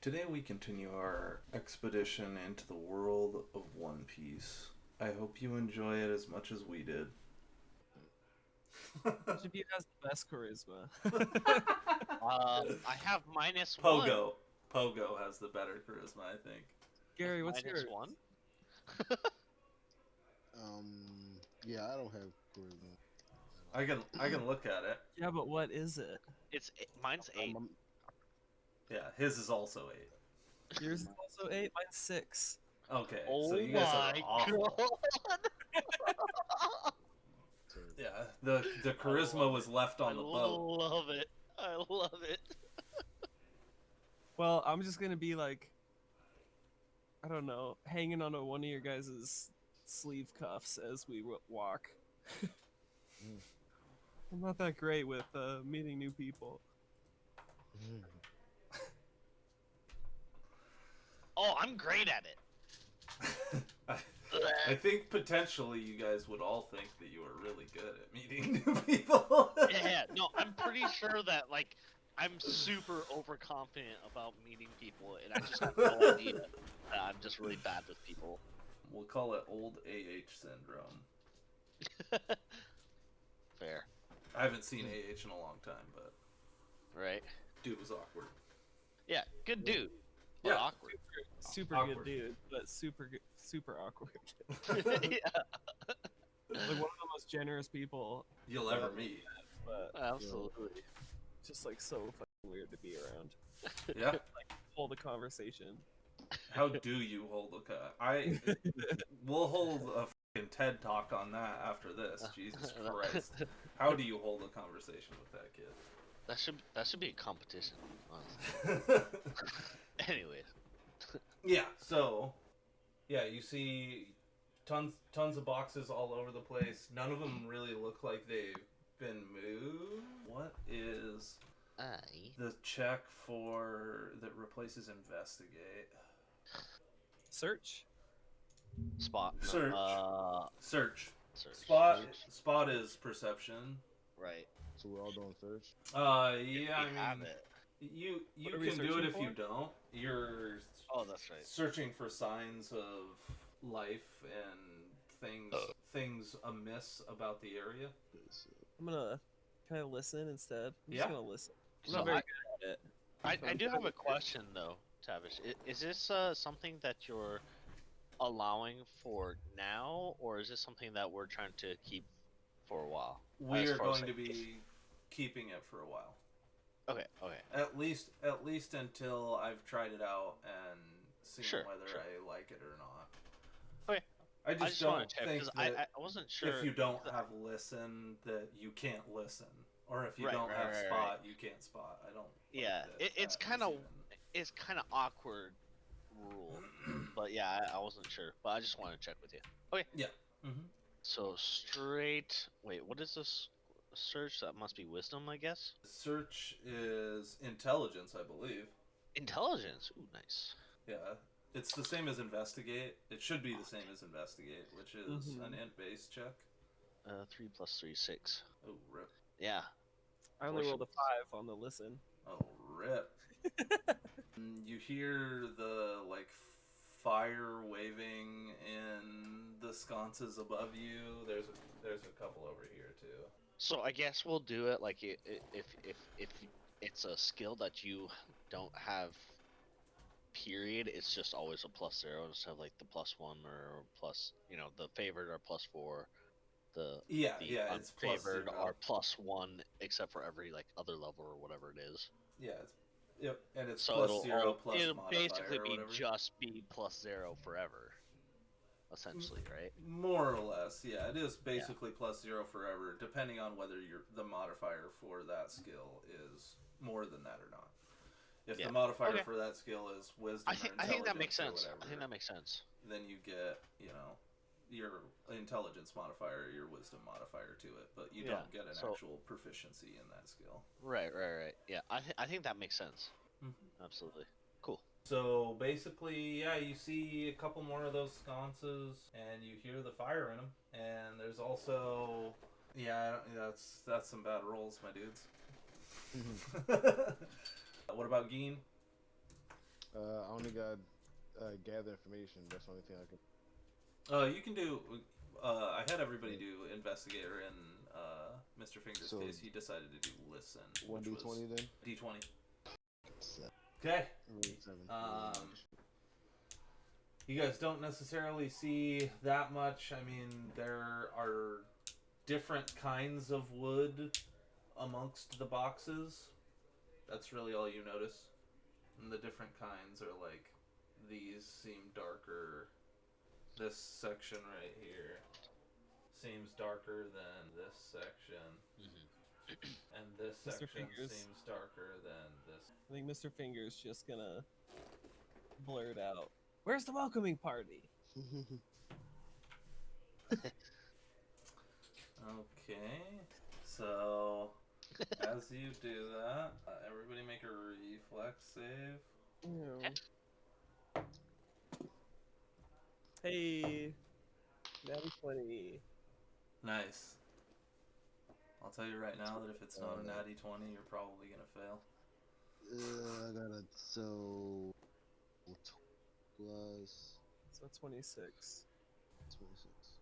Today we continue our expedition into the world of One Piece. I hope you enjoy it as much as we did. Which of you has the best charisma? I have -1. Pogo. Pogo has the better charisma, I think. Gary, what's yours? -1? Yeah, I don't have charisma. I can look at it. Yeah, but what is it? Mine's 8. Yeah, his is also 8. Yours is also 8, mine's 6. Okay, Oh so you guys are my awful. god! Yeah, the charisma was left on the I boat. love it. I love it. Well, I'm just gonna be like, I don't know, hanging on to one of your guys' sleeve cuffs as we walk. I'm not that great with meeting new people. Oh, I'm great at it. I think potentially you guys would all think that you are really good at meeting new people. Yeah, no, I'm pretty sure that I'm super overconfident about meeting people, and I just have no idea that I'm just really bad with people. We'll call it old AH syndrome. Fair, I haven't seen AH in a long time, but right? dude was awkward. Yeah, good dude. But Yeah. awkward. Super Awkward. good dude, but super awkward. Yeah, Like one of the most generous people, You'll ever meet. but absolutely. just like so fucking weird to be around. Yeah. Hold a conversation. How do you hold we'll hold a fucking TED talk on that after this. Jesus Christ. How do you hold a conversation with that kid? That should be a competition, honestly. Anyways. Yeah, so you see tons of boxes all over the place. None of them really look like they've been moved. What is the check for that replaces investigate? Search. Spot. No, Search. search. Spot is perception. Right. So we're all doing search. Yeah, We have it. You What are we can do it searching if you for? don't. You're Oh, that's right. searching for signs of life and things amiss about the area. I'm gonna kind of listen instead. I'm Yeah. just gonna listen. I'm So not very good at it. I do have a question though, Tavish. Is this something that you're allowing for now, or is this something that we're trying to keep for a while? We As are far as, going to like, be keeping it for a while. Okay. At least until I've tried it out and seen Sure. whether I like it or not. Okay. I just wanna don't check, think 'cause that I wasn't sure if you don't because have listen that you can't listen, or if you Right, don't right, have right, spot you can't spot. I don't. Yeah, like it's kind of awkward rule, but yeah, I wasn't sure, but I just wanted to check with you. Okay. Yeah. Mm-hmm. So straight. Wait, what is this? Search? That must be wisdom, I guess. Search is intelligence, I believe. Intelligence. Ooh, nice. Yeah, it's the same as investigate. It should be the same as investigate, which is an int-based check. 3 plus 3, 6. Oh, rip. Yeah. I only rolled a 5 on the listen. Oh, rip. You hear the fire waving in the sconces above you. There's a couple over here too. So I guess we'll do it like if it's a skill that you don't have. Period. It's just always a +0. Just have like the +1 or plus. The favored are +4. The it's unfavored +0. are +1, except for every other level or whatever it is. Yeah, and it's So +0 plus it'll modifier basically or be whatever. just be +0 forever, essentially, right? More or less, yeah. It is basically +0 forever, depending on whether the modifier for that skill is more than that or not. If the modifier for that skill is wisdom or intelligence, I think that makes or sense. whatever, I think that makes sense. then you get your intelligence modifier, your wisdom modifier to it, but you don't get an actual proficiency in that skill. Right. Yeah, I think that makes sense. Mm-hmm. Absolutely. Cool. So basically, you see a couple more of those sconces, and you hear the fire in them. And there's also, that's some bad rolls, my dudes. What about Ginn? I only got gather information. That's the only thing I can. You can do. I had everybody do investigator in Mr. Finger's So, case. He decided to do listen, One which was D20 then. D20. Seven. Okay. Seven. You guys don't necessarily see that much. I mean, there are different kinds of wood amongst the boxes. That's really all you notice. And the different kinds are like, these seem darker. This section right here seems darker than this section. And this Mr. section Fingers. seems darker than this. I think Mr. Fingers just gonna blurt out, "Where's the welcoming party?" Okay, so as you do that, everybody make a reflex save. Hey, natty 20. Nice. I'll tell you right now that if it's not a natty 20, you're probably gonna fail. I got a plus So 26. 26.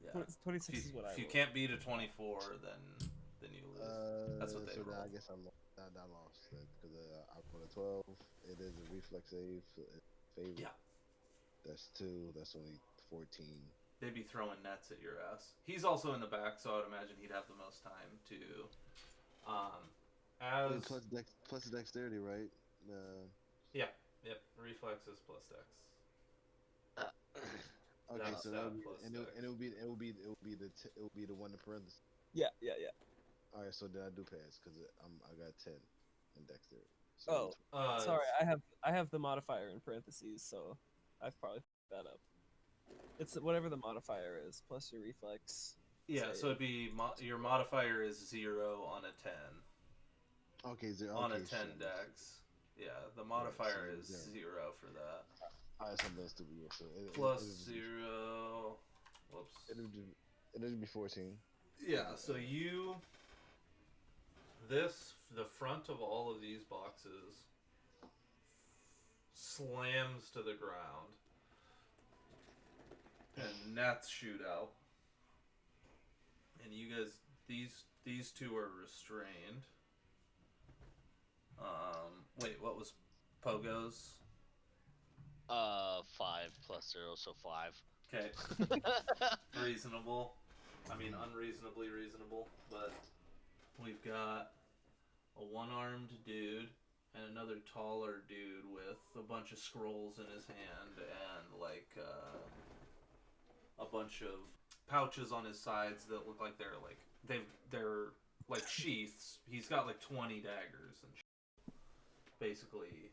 Yeah. 26 If is what I if you rolled. can't beat a 24, then you lose. That's what they so roll. I guess I lost because I put a 12. It is a reflex save. Favor. Yeah. That's 2. That's only 14. They'd be throwing nets at your ass. He's also in the back, so I would imagine he'd have the most time to. As Plus dexterity, right? Yep, reflexes plus dex. Okay, That's so that that'll be, plus and dex. it will be the one in parentheses. Yeah. All right, so then I do pass because I got 10 in dexterity. Oh, So sorry. I have the modifier in parentheses, so I've probably fucked that up. It's whatever the modifier is plus your reflex. Yeah, so it'd be your modifier is 0 on a 10. Okay, 0 On a okay, 10 shit. dex. Yeah, the modifier so is 0. 0 for that. Alright, something stupid. Yeah, so Plus 0. Whoops. It'll be 14. Yeah, so the front of all of these boxes slams to the ground, and nets shoot out, and you guys, these two are restrained. Wait, what was Pogo's? 5 plus 0, so 5. Okay, reasonable. I mean, unreasonably reasonable, but we've got a one-armed dude and another taller dude with a bunch of scrolls in his hand and like a bunch of pouches on his sides that look like they're like sheaths. He's got like 20 daggers and basically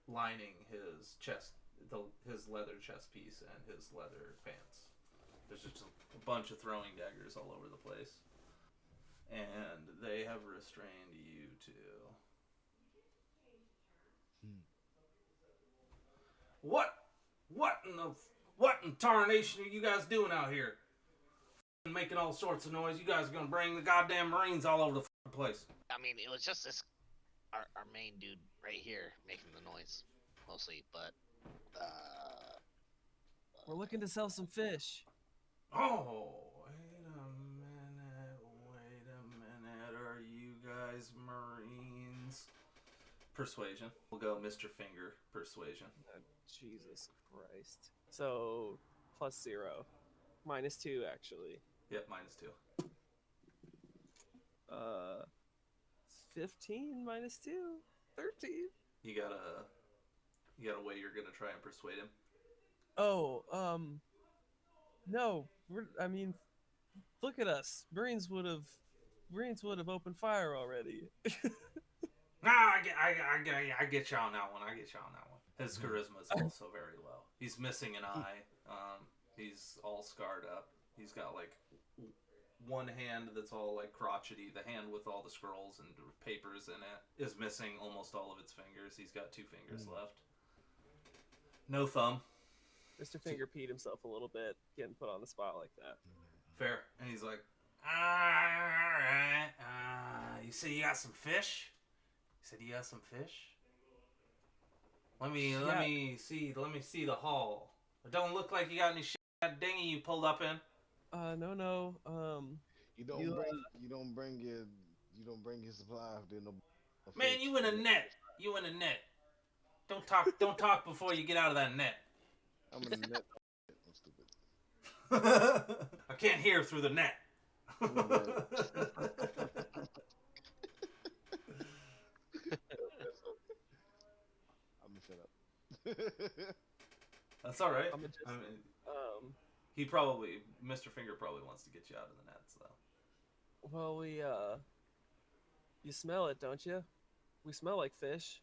lining his chest, his leather chest piece and his leather pants. There's just a bunch of throwing daggers all over the place. And they have restrained you two. What in tarnation are you guys doing out here? Making all sorts of noise. You guys are gonna bring the goddamn Marines all over the place. I mean, it was just our main dude right here making the noise, mostly, but, We're looking to sell some fish. Oh, wait a minute. Are you guys Marines? Persuasion. We'll go Mr. Finger. Persuasion. Jesus Christ. So, plus 0. Minus 2, actually. Yep, -2. 15 minus 2? 13. You got a way you're gonna try and persuade him? Oh, no. Look at us. Marines would have opened fire already. Nah, I get you on that one. His charisma is also very low. He's missing an eye. He's all scarred up. He's got like one hand that's all like crotchety. The hand with all the scrolls and papers in it is missing almost all of its fingers. He's got 2 fingers left. No thumb. Mr. Finger peed himself a little bit, getting put on the spot like that. Fair. And he's like, alright, you said you got some fish? You said you got some fish? Let me see the haul. It don't look like you got any shit that dinghy you pulled up in. No. You don't You, bring your supply if there's no Man, fish. you in a net. You in a net. Don't talk before you get out of that net. I'm in the net. I'm stupid. I can't hear through the net. I'm gonna shut up. That's all right. I'm just, I mean, Mr. Finger probably wants to get you out of the nets, though. well, you smell it, don't you? We smell like fish.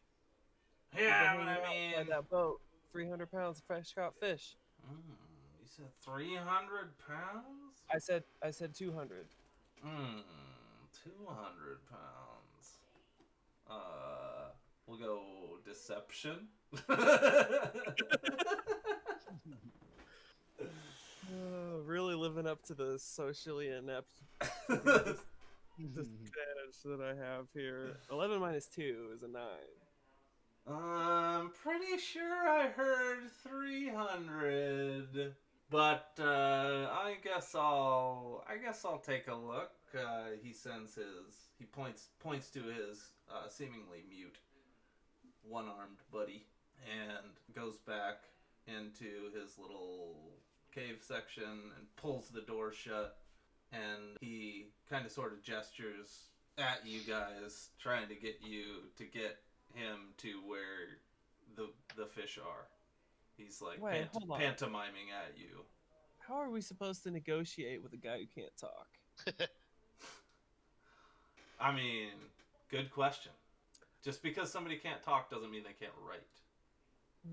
We've been Yeah, but hanging I out mean, by that boat. 300 pounds of fresh caught fish. you said 300 pounds? I said 200. 200 pounds. We'll go deception. Really living up to the socially inept disadvantage that I have here. 11 minus 2 is a 9. I'm pretty sure I heard 300, but I guess I'll take a look. He points to his seemingly mute one-armed buddy and goes back into his little cave section and pulls the door shut, and he kind of sort of gestures at you guys, trying to get you to get him to where the fish are. He's like pantomiming at you. How are we supposed to negotiate with a guy who can't talk? I mean, good question. Just because somebody can't talk doesn't mean they can't write.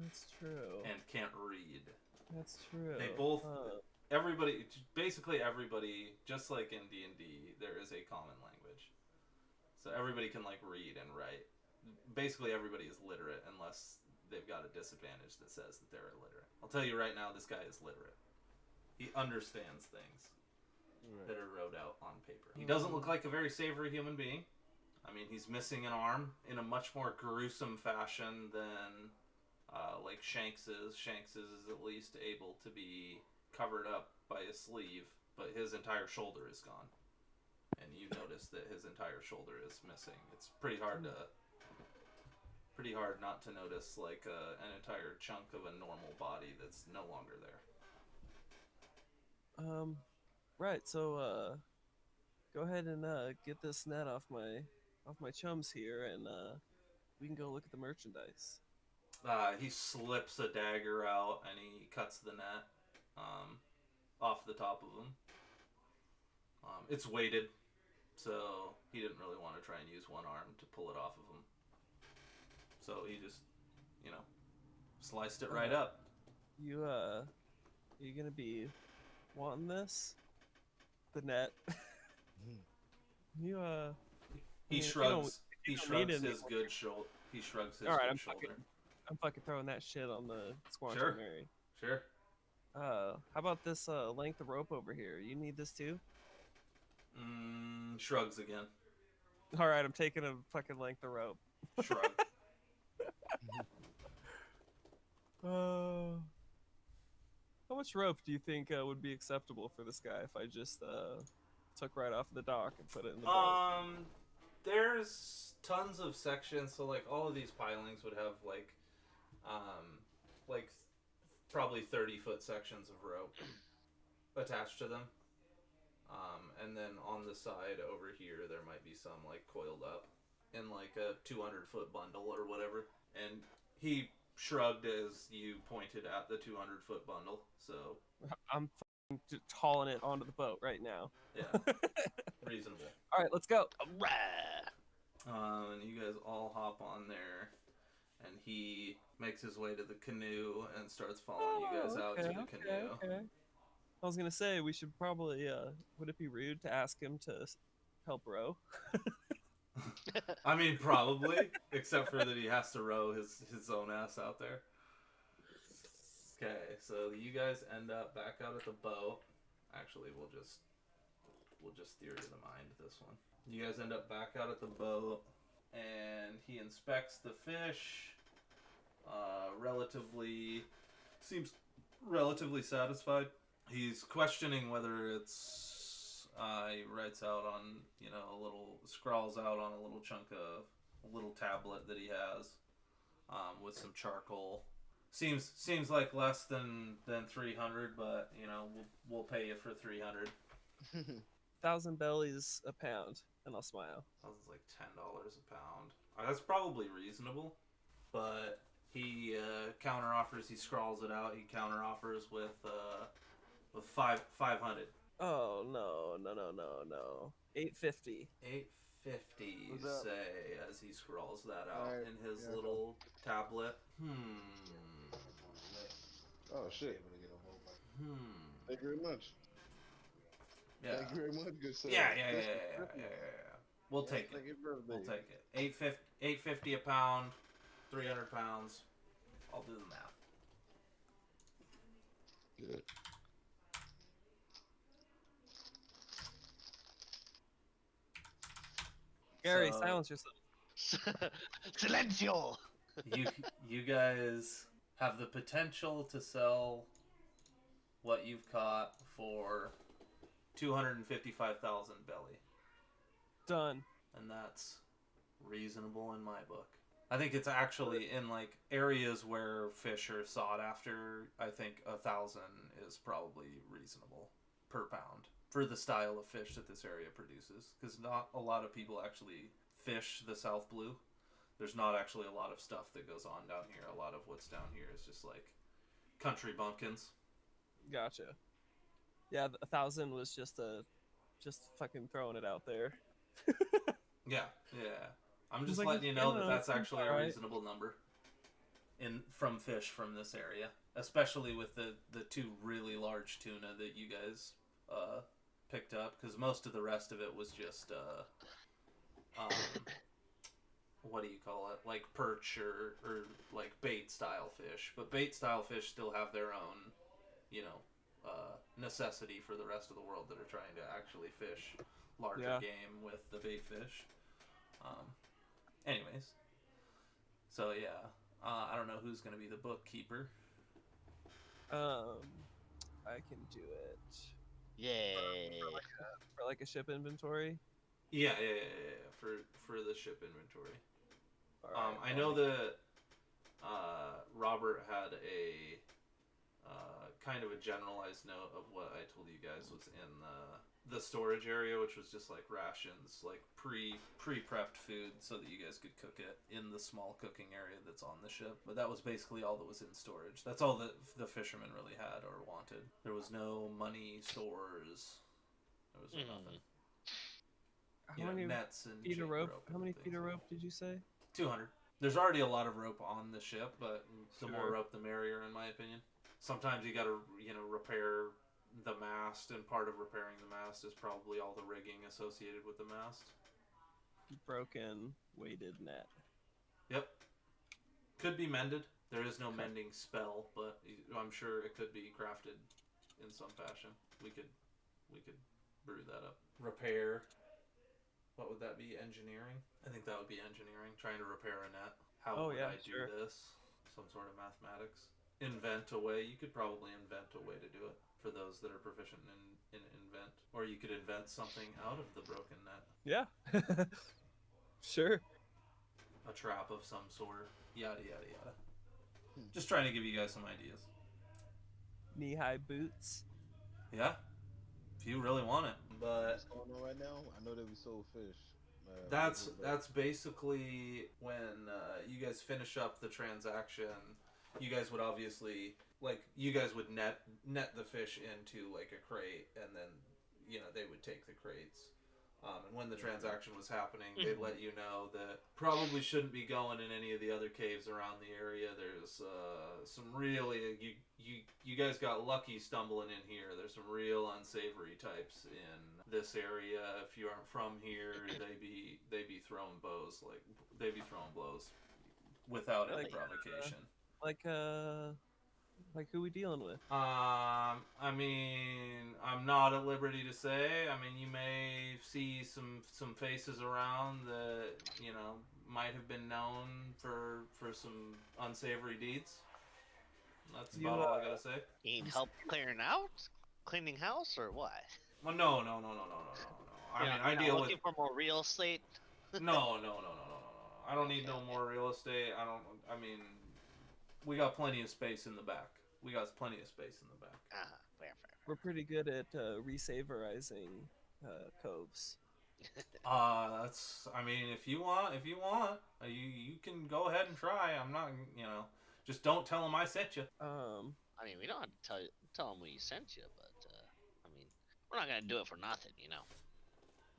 That's true. And can't read. That's true. They both... basically everybody, just like in D&D, there is a common language. So everybody can, like, read and write. Basically everybody is literate unless they've got a disadvantage that says that they're illiterate. I'll tell you right now, this guy is literate. He understands things that are wrote out on paper. He doesn't look like a very savory human being. I mean, he's missing an arm in a much more gruesome fashion than like Shanks is. Shanks is at least able to be covered up by a sleeve, but his entire shoulder is gone. And you notice that his entire shoulder is missing. It's pretty hard not to notice like an entire chunk of a normal body that's no longer there. Right. So go ahead and get this net off my chums here, and we can go look at the merchandise. He slips a dagger out and he cuts the net off the top of him. It's weighted, so he didn't really want to try and use one arm to pull it off of him. So he just, sliced it right up. You gonna be wanting this? The net? He shrugs his good shoulder. I'm fucking throwing that shit on the Squanch Mary. Sure. How about this length of rope over here? You need this too? Shrugs again. Alright, I'm taking a fucking length of rope. Shrug. How much rope do you think would be acceptable for this guy if I just took right off the dock and put it in the boat? There's tons of sections, so like all of these pilings would have like probably 30-foot sections of rope attached to them. And then on the side over here, there might be some like coiled up in like a 200-foot bundle or whatever. And he shrugged as you pointed at the 200-foot bundle. So I'm just hauling it onto the boat right now. Yeah, reasonable. All right, let's go. And you guys all hop on there, and he makes his way to the canoe and starts following you guys out to the canoe. Okay. I was gonna say we should probably. Would it be rude to ask him to help row? I mean, probably, except for that he has to row his own ass out there. Okay, so you guys end up back out at the boat. Actually, we'll just theory of the mind this one. You guys end up back out at the boat, and he inspects the fish, seems relatively satisfied. He's questioning whether it's he writes out on scrawls out on a little chunk of a little tablet that he has with some charcoal. Seems like less than 300, but we'll pay you for 300. 1,000 bellies a pound, and I'll smile. Sounds like $10 a pound. That's probably reasonable, but he counteroffers. He scrawls it out. He counteroffers with 500. Oh no. 850. 850. What's up? Say as he scrawls that out Alright, in his yeah, little tablet. Oh shit. Thank you very much. Yeah. Thank you very much, good sir. Yeah. Christmas. We'll Yeah, take it. thank you for We'll everything. take it. 850 a pound, 300 pounds. I'll do the math. Good. Gary, So- silence yourself. Silencio. You guys have the potential to sell what you've caught for 255,000 belly, Done. and that's reasonable in my book. I think it's actually in like areas where fish are sought after. I think 1,000 is probably reasonable per pound for the style of fish that this area produces, because not a lot of people actually fish the South Blue. There's not actually a lot of stuff that goes on down here. A lot of what's down here is just like country bumpkins. Gotcha. Yeah, 1,000 was just fucking throwing it out there. Yeah. I'm just like, letting you know that that's seems actually a alright. reasonable number from fish from this area, especially with the two really large tuna that you guys picked up, because most of the rest of it was just what do you call it, like perch or like bait style fish. But bait style fish still have their own necessity for the rest of the world that are trying to actually fish larger Yeah. game with the bait fish. Anyways, so yeah, I don't know who's gonna be the bookkeeper. I can do it Yay. for like a ship inventory. Yeah, for the ship inventory. Alright, I know that Robert had a kind of a generalized note of what I told you guys was in the storage area, which was just like rations, like pre-prepped food, so that you guys could cook it in the small cooking area that's on the ship. But that was basically all that was in storage. That's all that the fishermen really had or wanted. There was no money stores. There was nothing. How many Nets and feet of jig rope? and How many things feet of like rope did you say? 200. There's already a lot of rope on the ship, but the more Sure. rope the merrier, in my opinion. Sometimes you gotta, repair the mast, and part of repairing the mast is probably all the rigging associated with the mast. Broken weighted net. Yep. Could be mended. There is no Okay. mending spell, but I'm sure it could be crafted in some fashion. We could brew that up. Repair. What would that be? Engineering? I think that would be engineering. Trying to repair a net. How Oh, would yeah, I do sure. this? Some sort of mathematics. Invent a way. You could probably invent a way to do it for those that are proficient in invent. Or you could invent something out of the broken net. Yeah. Sure. A trap of some sort. Yada, yada, yada. Just trying to give you guys some ideas. Knee-high boots. Yeah? If you really want it. But What's going on right now? I know that we sold fish. that's basically when you guys finish up the transaction. You guys would obviously net the fish into like a crate, and then they would take the crates. And when the transaction was happening, they'd let you know that probably shouldn't be going in any of the other caves around the area. There's some really you guys got lucky stumbling in here. There's some real unsavory types in this area. If you aren't from here, they be throwing blows without any Like, provocation. Like who we dealing with? I mean, I'm not at liberty to say. I mean, you may see some faces around that might have been known for some unsavory deeds. That's You, about all I gotta say. You need help cleaning house, or what? Well, no. I mean, I You're not deal with. looking for more real estate. No. I don't need no more real estate. I don't. I mean, we got plenty of space in the back. We got plenty of space in the back. Fair. we're pretty good at resavorizing coves. That's. I mean, if you want, you can go ahead and try. I'm not. Just don't tell them I sent you. I mean, we don't have to tell them we sent you, but I mean, we're not gonna do it for nothing,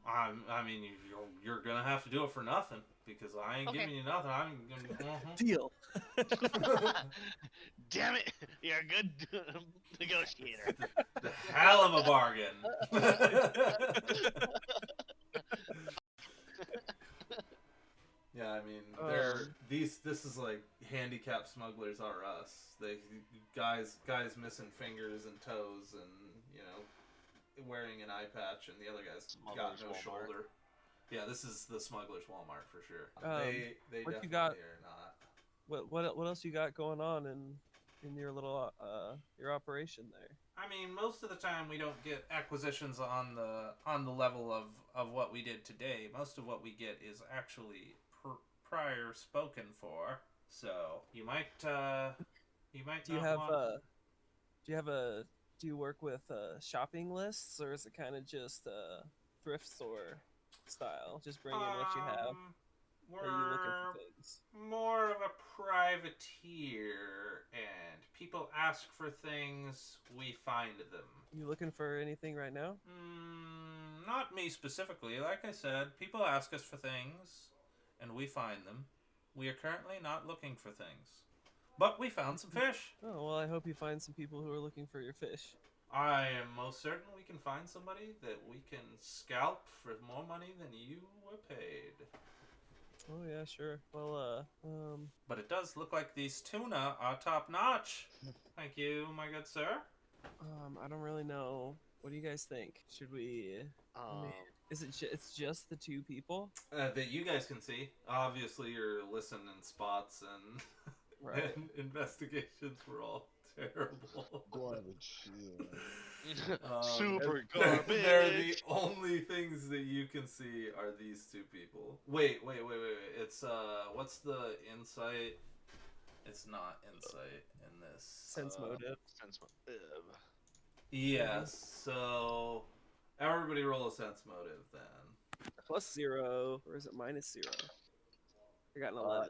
I mean, you're gonna have to do it for nothing because I ain't Okay. giving you nothing. I'm gonna. Deal. Damn it! You're a good negotiator. The hell of a bargain. Yeah, I mean, this is like handicapped smugglers are us. They guys missing fingers and toes, and wearing an eye patch, and the other guy's got Smuggler's no Walmart. shoulder. Yeah, this is the smuggler's Walmart for sure. They what definitely you got? are not. What else you got going on in your little your operation there? I mean, most of the time we don't get acquisitions on the level of what we did today. Most of what we get is actually prior spoken for. So you might Do you not have want... do you work with shopping lists, or is it kind of just thrift store style? Just bring in what you have. Or are you looking for things? More of a privateer, and people ask for things, we find them. You looking for anything right now? Not me specifically. Like I said, people ask us for things, and we find them. We are currently not looking for things. But we found some fish. Oh, well, I hope you find some people who are looking for your fish. I am most certain we can find somebody that we can scalp for more money than you were paid. Oh, yeah, sure. Well, But it does look like these tuna are top notch. Thank you, my good sir. I don't really know. What do you guys think? Should we... I mean, it's just the two people? That you guys can see. Obviously, your listen and spots and, Right. and investigations were all terrible. Garbage. Yeah. Super They're garbage. the only things that you can see are these two people. Wait. It's what's the insight? It's not insight in this. Sense motive. Sense motive. Yes. So everybody roll a sense motive then. +0, or is it -0? I got an 11.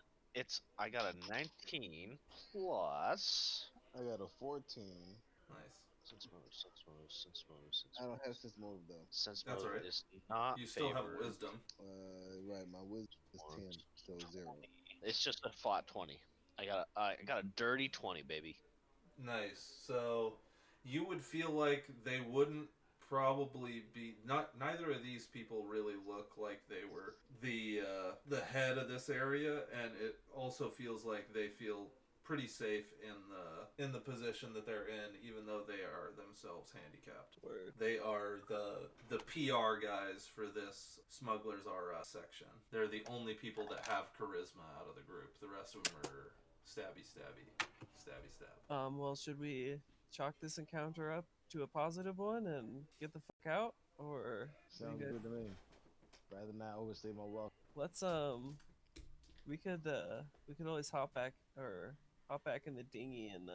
I got a 19 plus. I got a 14. Nice. Sense motive. I don't have sense motive though. Sense That's motive alright. is not. You still have favored. wisdom. Right, my wisdom is 10, so 0. It's just a flat 20. I got a dirty 20, baby. Nice. So you would feel like they wouldn't probably be neither of these people really look like they were the head of this area, and it also feels like they feel pretty safe in the position that they're in, even though they are themselves handicapped. Word. They are the PR guys for this Smugglers R Us section. They're the only people that have charisma out of the group. The rest of them are stabby. Well, should we chalk this encounter up to a positive one and get the fuck out, or Sounds good to me. Rather not overstay my welcome. let's we could always hop back in the dinghy and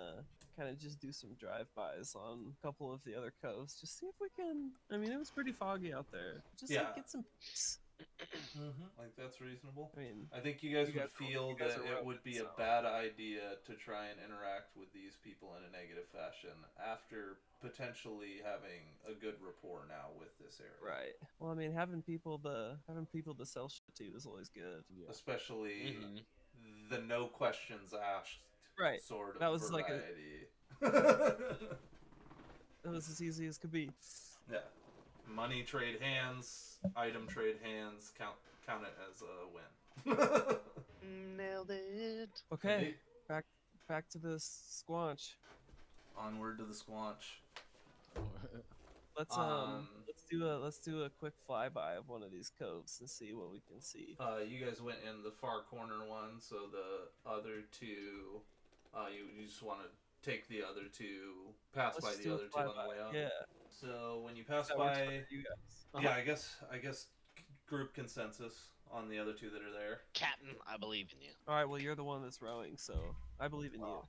kind of just do some drive-bys on a couple of the other coves, just see if we can. I mean, it was pretty foggy out there. Just like get some peace. Like that's reasonable. I mean, I think you guys would you feel guys that are it rogue, would be so. a bad idea to try and interact with these people in a negative fashion after potentially having a good rapport now with this area. right. Well, I mean, having people to sell shit to is always good. Yeah. Especially the no questions asked Right. sort of That was like variety. That was as easy as could be. Yeah. Money trade hands, item trade hands, count it as a win. Nailed it. Okay, back to the squanch. Onward to the squanch. Let's do a quick flyby of one of these coves and see what we can see. You guys went in the far corner one, so the other two, you just want to take the other two, pass Let's by just the do a other two on the flyby. way out. Yeah, So when you pass that works by, for you guys. yeah, I guess group consensus on the other two that are there. Captain, I believe in you. All right, well you're the one that's rowing, so I believe in you.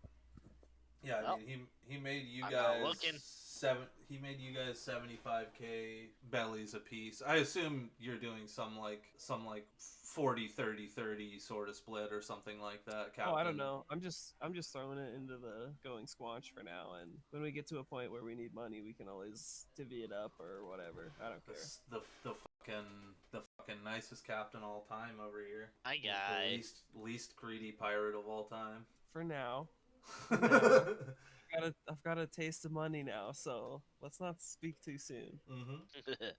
Yeah, Well, I mean he made you I'm not guys looking. He made you guys 75k bellies apiece. I assume you're doing some like 40-30-30 sort of split or something like that, Captain. Oh, I don't know. I'm just throwing it into the going squanch for now, and when we get to a point where we need money, we can always divvy it up or whatever. I don't care. This, the fucking nicest captain all time over here. Hi He's guys. the least greedy pirate of all time. For now, Mm-hmm. I've got a taste of money now, so let's not speak too soon.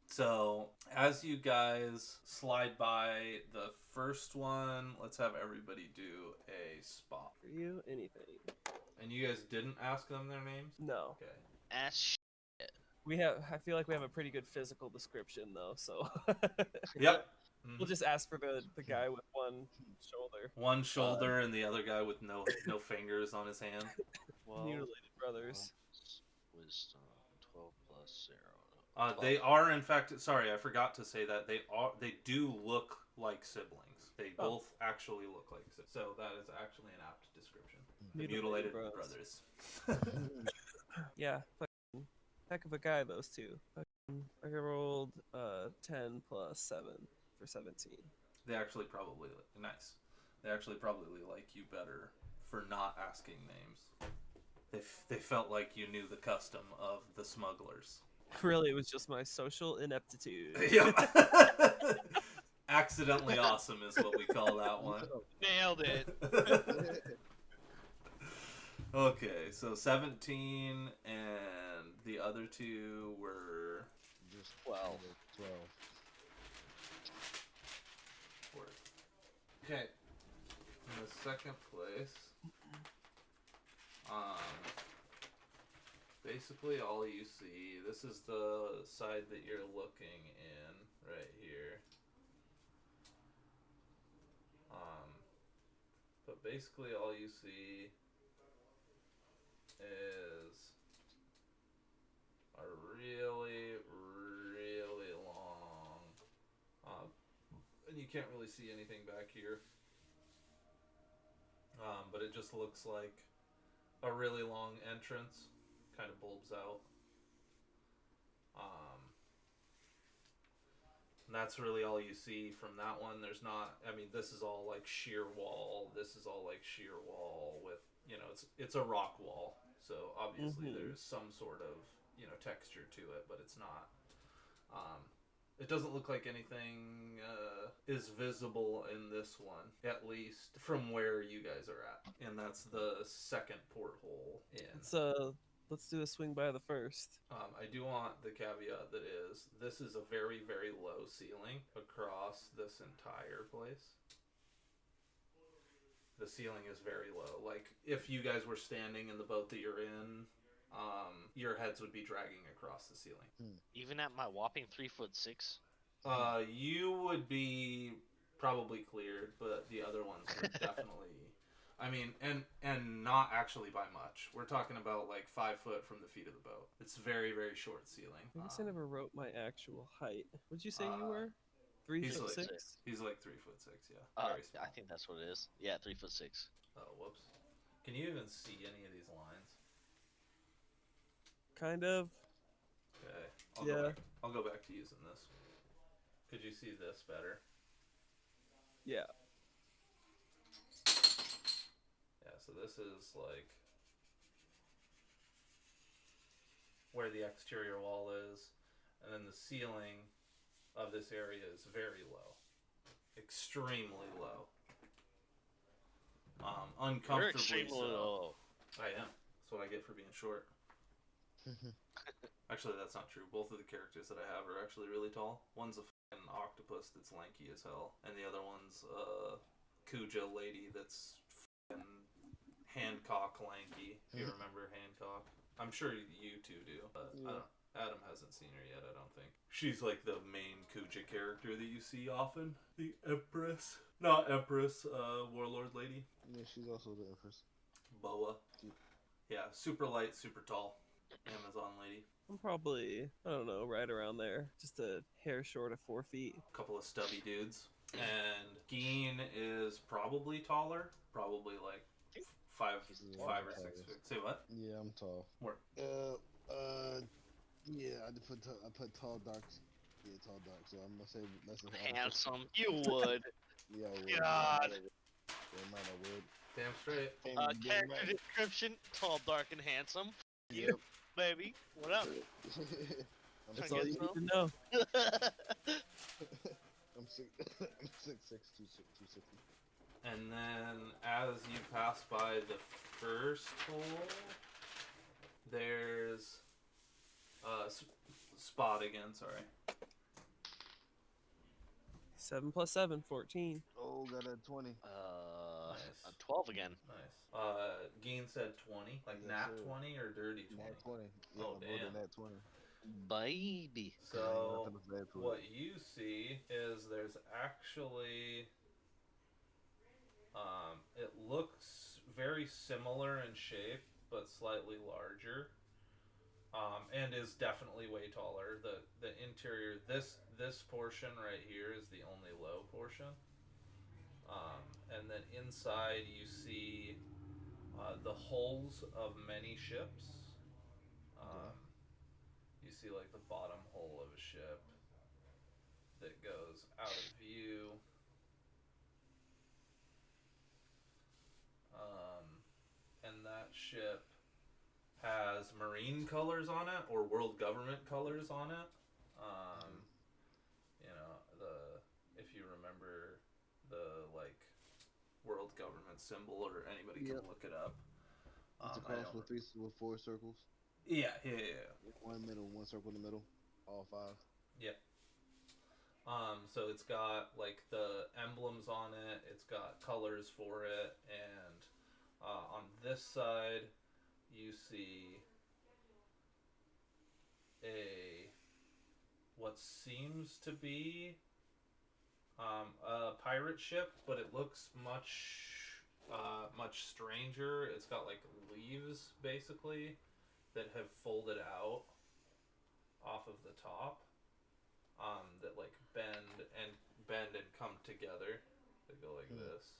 So as you guys slide by the first one, let's have everybody do a spot. For you, anything? And you guys didn't ask them their names? No. Okay. Ass. We have. I feel like we have a pretty good physical description though, so Yep. we'll just ask for the guy with one shoulder. One shoulder and the other guy with no fingers on his hand. Mutilated brothers. Wisdom 12 plus 0. They are, in fact, sorry, I forgot to say that they do look like siblings. They both actually look like siblings. So that is actually an apt description. The mutilated brothers. Yeah, heck of a guy, those two. I rolled 10 plus 7 for 17. They actually probably nice. They actually probably like you better for not asking names. They felt like you knew the custom of the smugglers. Really, it was just my social ineptitude. Yep. Accidentally awesome is what we call that one. Nailed it. Okay, so 17 and the other two were Just 12. 12. okay. In the second place, basically all you see, this is the side that you're looking in right here. But basically all you see is a really, really long, and you can't really see anything back here, but it just looks like a really long entrance, kind of bulbs out. And that's really all you see from that one. There's not, I mean, this is all like sheer wall. This is all like sheer wall with, it's a rock wall. So obviously there's some sort of, texture to it, but it's not. It doesn't look like anything is visible in this one, at least from where you guys are at. And that's the second porthole in. Let's do a swing by the first. I do want the caveat that this is a very, very low ceiling across this entire place. The ceiling is very low. Like, if you guys were standing in the boat that you're in, your heads would be dragging across the ceiling. Even at my whopping 3'6". You would be probably cleared, but the other ones are definitely. I mean, and not actually by much. We're talking about like 5 foot from the feet of the boat. It's very, very short ceiling. I guess I never wrote my actual height. What'd you say you were? 3'6"? He's like 3'6", yeah. Very small. I think that's what it is. Yeah, 3'6". Oh, whoops. Can you even see any of these lines? Kind of. Okay. I'll go back to using this. Could you see this better? Yeah. Yeah, so this is like where the exterior wall is, and then the ceiling of this area is very low. Extremely low. Uncomfortably You're extremely low. I am. That's what I get for being short. Actually, that's not true. Both of the characters that I have are actually really tall. One's a fucking octopus that's lanky as hell, and the other one's a Kuja lady that's fucking Hancock lanky. If you remember Hancock, I'm sure you two do, but Adam hasn't seen her yet. I don't think she's like the main Kuja character that you see often. The Empress, not Empress, Warlord lady. Yeah, she's also the Empress. Boa. Yeah, super light, super tall. Amazon lady. I'm probably, I don't know, right around there. Just a hair short of 4 feet. Couple of stubby dudes. And Ginn is probably taller. Probably like five, He's Yeah, taller. 5 or 6 tallest. feet. Say what? Yeah, I'm tall. Where? Yeah, I put tall, dark. Yeah, tall, dark. So I'm gonna say less than half. Handsome. You would. Yeah, I would. God. Damn right, I would. Damn straight. Damn Character right. description: tall, dark, and handsome. Yep. You, baby. What up? I'm That's Trying all to you get need to know. I'm six, I'm 6'6", 260. And then as you pass by the first hole, there's spot again. Sorry. 7 plus 7, 14. Oh, got a 20. Nice. 12 again. Nice. Ginn said 20, like Yes, nat sir. 20 or dirty 20. Nat 20. Yeah, Oh, more than damn. that 20. Baby. So Nothing to say to what it. you see is there's actually it looks very similar in shape but slightly larger, and is definitely way taller. The interior, this portion right here is the only low portion, and then inside you see the hulls of many ships. Okay. You see like the bottom hull of a ship that goes out of view. And that ship has marine colors on it or world government colors on it. You know, if you remember the like world government symbol, or anybody can Yep. look it up. It's a I cross don't. with 4 circles. Yeah. One middle, one circle in the middle. All 5. Yep. So it's got like the emblems on it. It's got colors for it, and on this side, you see what seems to be a pirate ship, but it looks much stranger. It's got like leaves basically that have folded out off of the top, that like bend and come together. They go like this.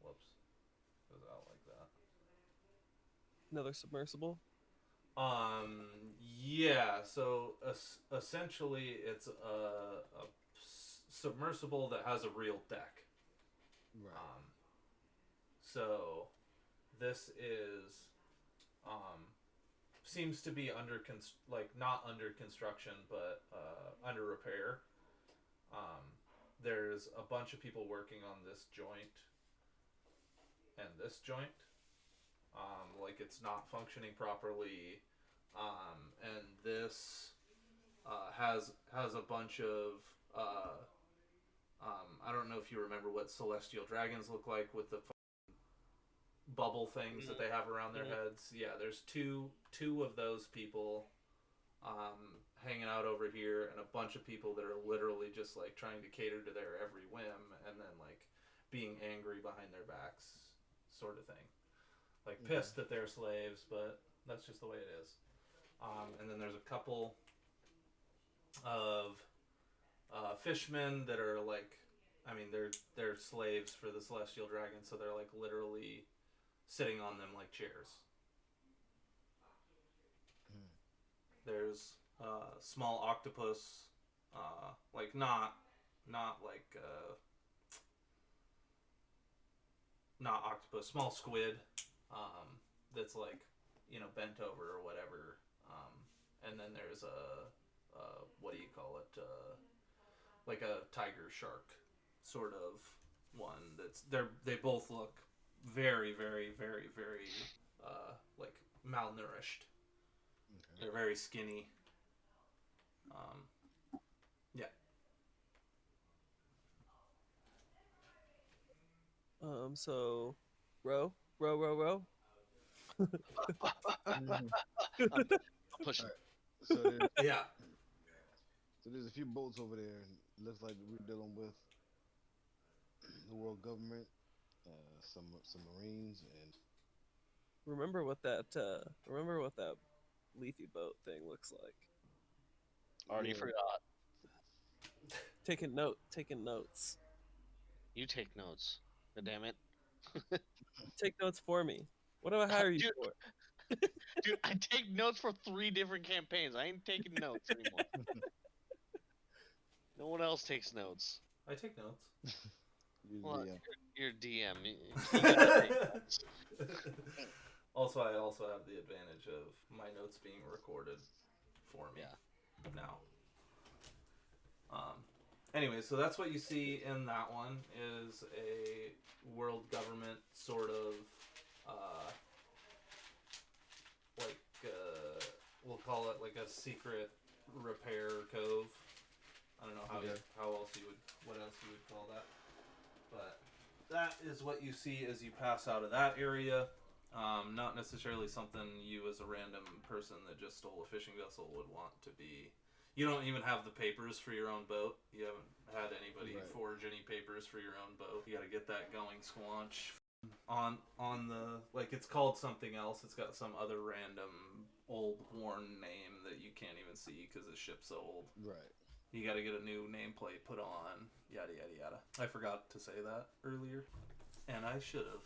Whoops, goes out like that. Another submersible. Yeah. So essentially, it's a submersible that has a real deck. Right. So this is seems to be not under construction, but under repair. There's a bunch of people working on this joint and this joint. Like it's not functioning properly, and this has a bunch of I don't know if you remember what celestial dragons look like with the bubble things that they have around their heads. Yeah, there's two of those people hanging out over here, and a bunch of people that are literally just like trying to cater to their every whim, and then like being angry behind their backs, sort of thing. Like pissed that they're slaves, but that's just the way it is. And then there's a couple of fishmen that are like, I mean, they're slaves for the celestial dragon, so they're like literally sitting on them like chairs. There's small octopus, like not like not octopus, small squid, that's like bent over or whatever. And then there's a what do you call it? Like a tiger shark sort of one. They both look very very very very like malnourished. Okay. They're very skinny. Yeah. So, row. I'm pushing. So there's, Yeah. so there's a few boats over there. Looks like we're dealing with the world government. some Marines, and Remember what that leafy boat thing looks like. Already yeah, forgot. Taking notes. You take notes. God damn it. Take notes for me. What do I hire you Dude, for? dude, I take notes for 3 different campaigns. I ain't taking notes anymore. No one else takes notes. I take notes. use Well, the you're DM. You gotta take notes. Also, I also have the advantage of my notes being recorded for me Yeah. now. Anyway, so that's what you see in that one is a world government sort of like we'll call it like a secret repair cove. I don't know how what else you would call that, but that is what you see as you pass out of that area. Not necessarily something you as a random person that just stole a fishing vessel would want to be. You don't even have the papers for your own boat. You haven't had anybody forge any papers for your own boat. You got to get that going, Squanch. On the like, it's called something else. It's got some other random old worn name that you can't even see because the ship's so old. Right. You got to get a new nameplate put on. Yada yada yada. I forgot to say that earlier, and I should have.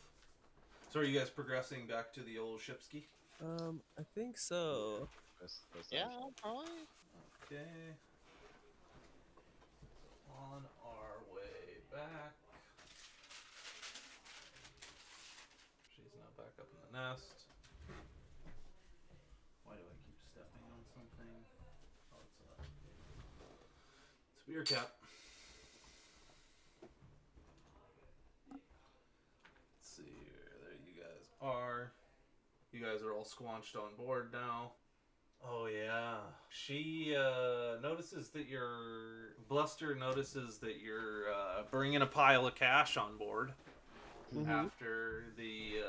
So are you guys progressing back to the old shipski? I think so. That's Yeah, actually- probably. Okay. On our way back. She's now back up in the nest. Why do I keep stepping on something? Oh, it's a beer cap. Let's see here. There you guys are. You guys are all squanched on board now. Oh yeah. She notices that Bluster notices that you're bringing a pile of cash on board after the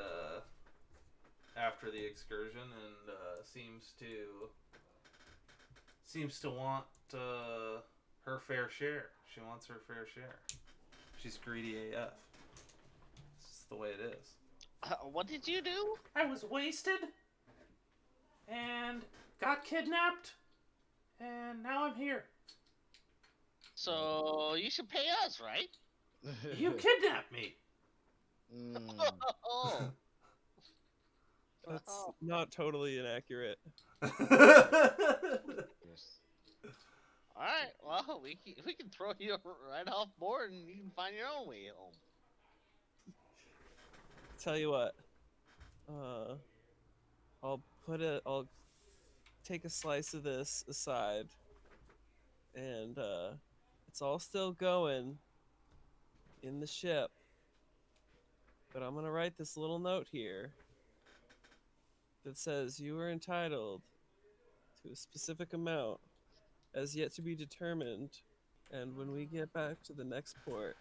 excursion, and seems to want her fair share. She wants her fair share. She's greedy AF. This is the way it is. What did you do? I was wasted and got kidnapped, and now I'm here. So you should pay us, right? You kidnapped me. Oh. That's not totally inaccurate. Yes. All right. Well, we can throw you right off board, and you can find your own way home. Tell you what. I'll take a slice of this aside, and it's all still going in the ship, but I'm gonna write this little note here that says you are entitled to a specific amount as yet to be determined, and when we get back to the next port,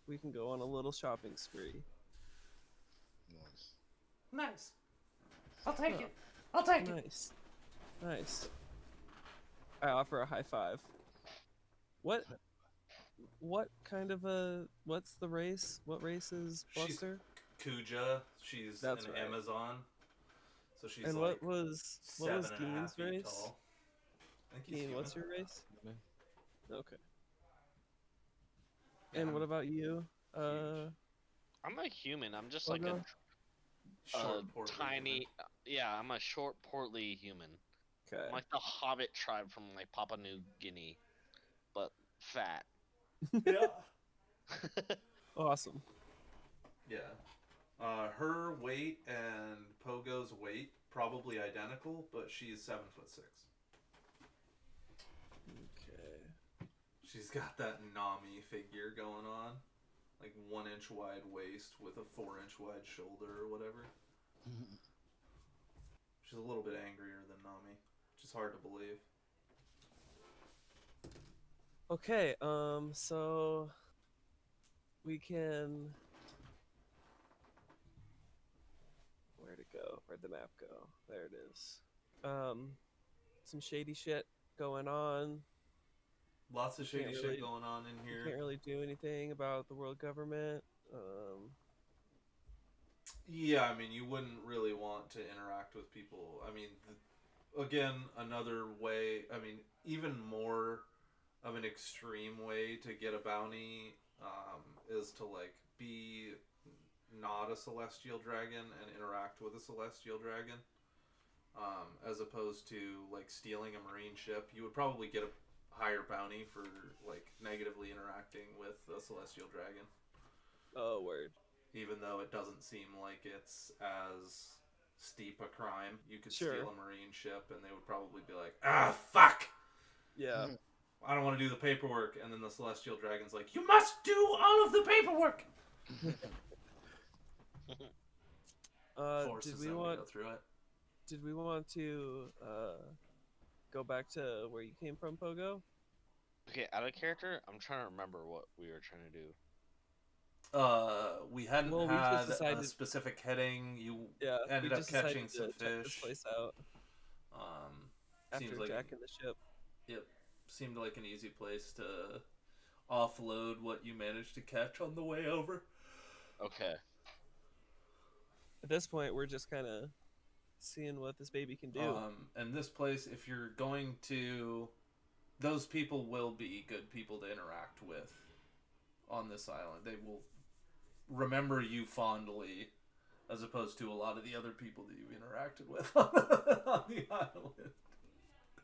we can go on a little shopping spree. Nice. Nice. I'll take it. I'll take it. Nice. I offer a high five. What kind of what's the race? What race is Buster? Kuja. She's That's an right. Amazon. So she's And like what was 7.5 Ginn's feet race? tall. I think he's Ginn, what's human. your race? Yeah. Okay. Yeah, And what about you? I'm a human. I'm just like Pogo? short, portly tiny. human. Yeah, I'm a short, portly human. Okay. I'm like the Hobbit tribe from like Papua New Guinea, but fat. Yeah. Awesome. Yeah. Her weight and Pogo's weight probably identical, but she's 7'6". Okay. She's got that Nami figure going on, like 1 inch wide waist with a 4 inch wide shoulder or whatever. She's a little bit angrier than Nami, which is hard to believe. Okay, so we can. Where'd it go? Where'd the map go? There it is. Some shady shit going on. Lots of shady shit really- going on in You here. can't really do anything about the world government. Yeah, I mean, you wouldn't really want to interact with people. I mean, again, another way, I mean, even more of an extreme way to get a bounty is to, like, be not a celestial dragon and interact with a celestial dragon. As opposed to, like, stealing a marine ship. You would probably get a higher bounty for, like, negatively interacting with a celestial dragon. Oh, word. Even though it doesn't seem like it's as steep a crime. You could Sure. steal a marine ship and they would probably be like, ah, fuck! Yeah. I don't want to do the paperwork. And then the celestial dragon's like, you must do all of the paperwork! Forces Did we them want to go through it. did we want to go back to where you came from, Pogo? Okay, out of character, I'm trying to remember what we were trying to do. We hadn't Well, we just had a decided- specific heading. You Yeah, ended we up just catching decided some to check this fish. place out Seems after like jacking the ship. it seemed like an easy place to offload what you managed to catch on the way over. Okay. At this point, we're just kind of seeing what this baby can do. And this place, if you're going to, those people will be good people to interact with on this island. They will remember you fondly, as opposed to a lot of the other people that you interacted with on the island.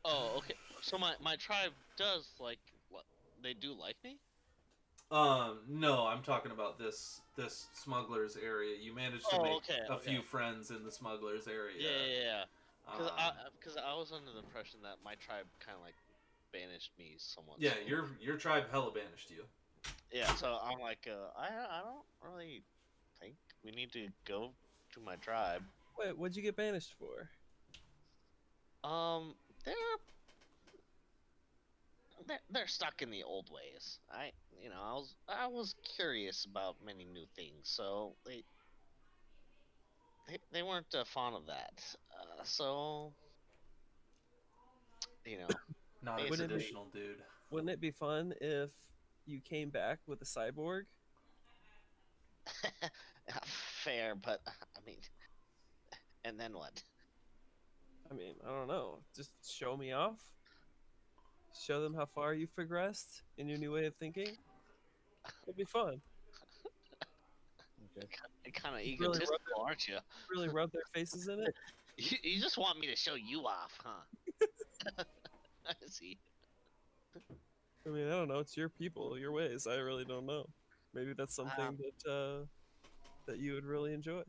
Oh, okay. So my tribe does they do like me? No, I'm talking about this smugglers area. You managed to make a few friends in the smugglers area. Yeah. Because I was under the impression that my tribe kind of like banished me somewhat. Yeah, so- your tribe hella banished you. Yeah, so I'm like, I don't really think we need to go to my tribe. Wait, what'd you get banished for? They're stuck in the old ways. I was curious about many new things, so they weren't fond of that. So Not a Wouldn't it be- traditional dude. Wouldn't it be fun if you came back with a cyborg? fair, but I mean, and then what? I mean, I don't know. Just show me off. Show them how far you've progressed in your new way of thinking. It'd be fun. Okay. Kind of You really egotistical, aren't you? Really rub their faces in it. You just want me to show you off, huh? I see. I mean, I don't know. It's your people, your ways. I really don't know. Maybe that's something that you would really enjoy.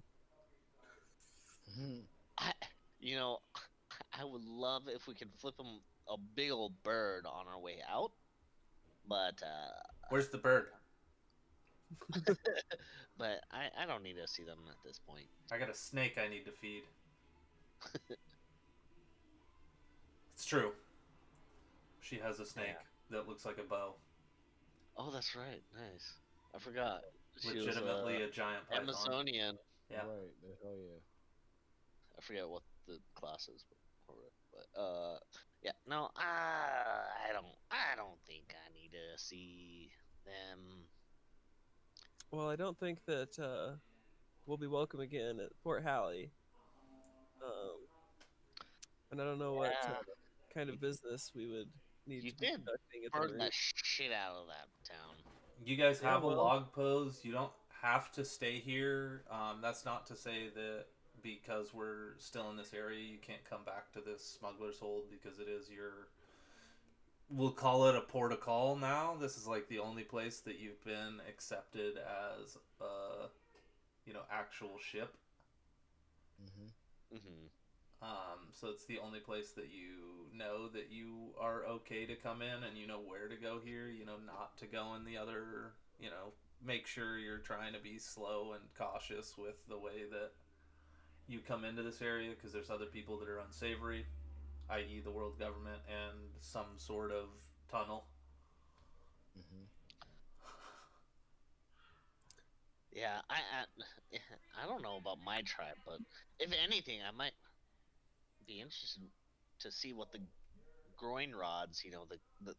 I, you know, I would love if we could flip them a big old bird on our way out, but Where's the bird? but I don't need to see them at this point. I got a snake I need to feed. It's true. She has a snake that looks like a bow. Oh, that's right. Nice. I forgot. She was, Legitimately a giant python. Amazonian. Yeah. Right. Hell yeah. I forget what the class is, but yeah. No, I don't think I need to see them. Well, I don't think that we'll be welcome again at Port Halley. And I don't know what kind of business we would need You to be did conducting at the burn marine. the shit out of that town. You guys Yeah, have a well- log pose. You don't have to stay here. That's not to say that because we're still in this area, you can't come back to this smuggler's hold because it is your. We'll call it a port of call now. This is like the only place that you've been accepted as a, actual ship. So it's the only place that you know that you are okay to come in, and you know where to go here. You know not to go in the other. Make sure you're trying to be slow and cautious with the way that you come into this area, because there's other people that are unsavory, i.e. the world government and some sort of tunnel. Yeah, I don't know about my tribe, but if anything, I might be interested to see what the groin rods,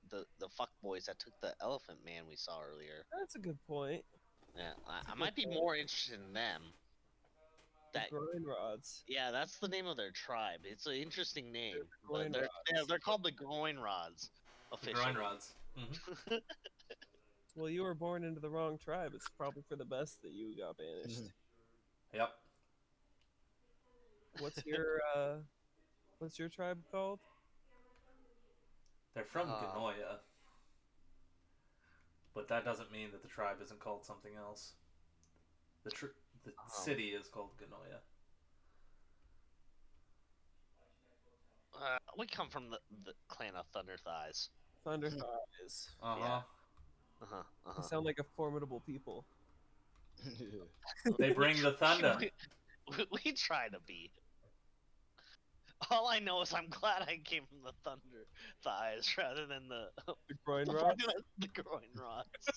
the fuck boys that took the elephant man we saw earlier. That's a good point. Yeah, I might be more interested in them. That groin rods. yeah, that's the name of their tribe. It's an interesting name, groin but rods. they're called the groin rods The officially. groin rods. Mm-hmm. Well, you were born into the wrong tribe. It's probably for the best that you got banished. Yep. What's your tribe called? They're from Uh, Ganoia, but that doesn't mean that the tribe isn't called something else. The city is called Ganoia. We come from the clan of Thunder Thighs. Thunder Thighs. Yeah. Uh-huh. They sound like a formidable people. They bring the thunder. We try to be. All I know is I'm glad I came from the Thunder Thighs rather than the groin rods. the groin rods.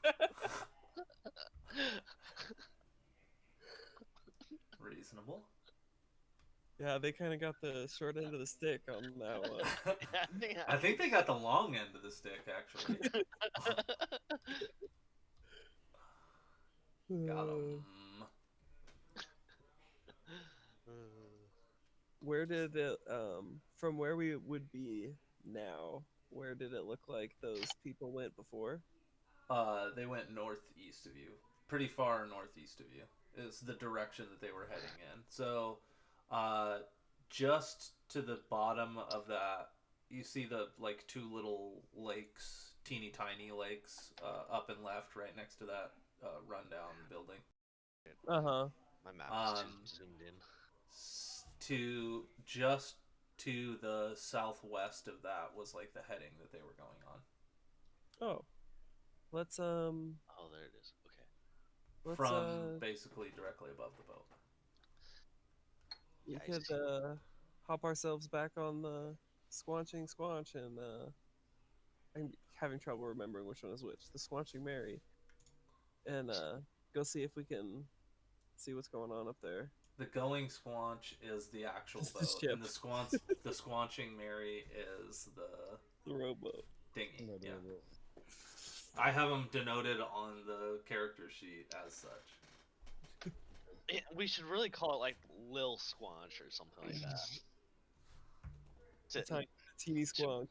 Reasonable. Yeah, they kind of got the short end of the stick on that one. I think they got the long end of the stick, actually. Got 'em. Where did it, from where we would be now, where did it look like those people went before? They went northeast of you. Pretty far northeast of you is the direction that they were heading in. So, just to the bottom of that, you see the two little lakes, teeny tiny lakes, up and left, right next to that rundown building. Uh-huh. My map is too zoomed in. To the southwest of that was the heading that they were going on. Oh. Let's Oh, there it is. Okay. let's From basically directly above the boat. we Yeah, could hop ourselves back on the Squanching Squanch and I'm having trouble remembering which one is which. The Squanching Mary. And go see if we can see what's going on up there. The Going Squanch is the actual It's the boat, ship. and the Squanching Mary is the rowboat. dinghy. No, Yeah, no. I have them denoted on the character sheet as such. We should really call it like Lil Squanch or something like that. The teeny Squanch.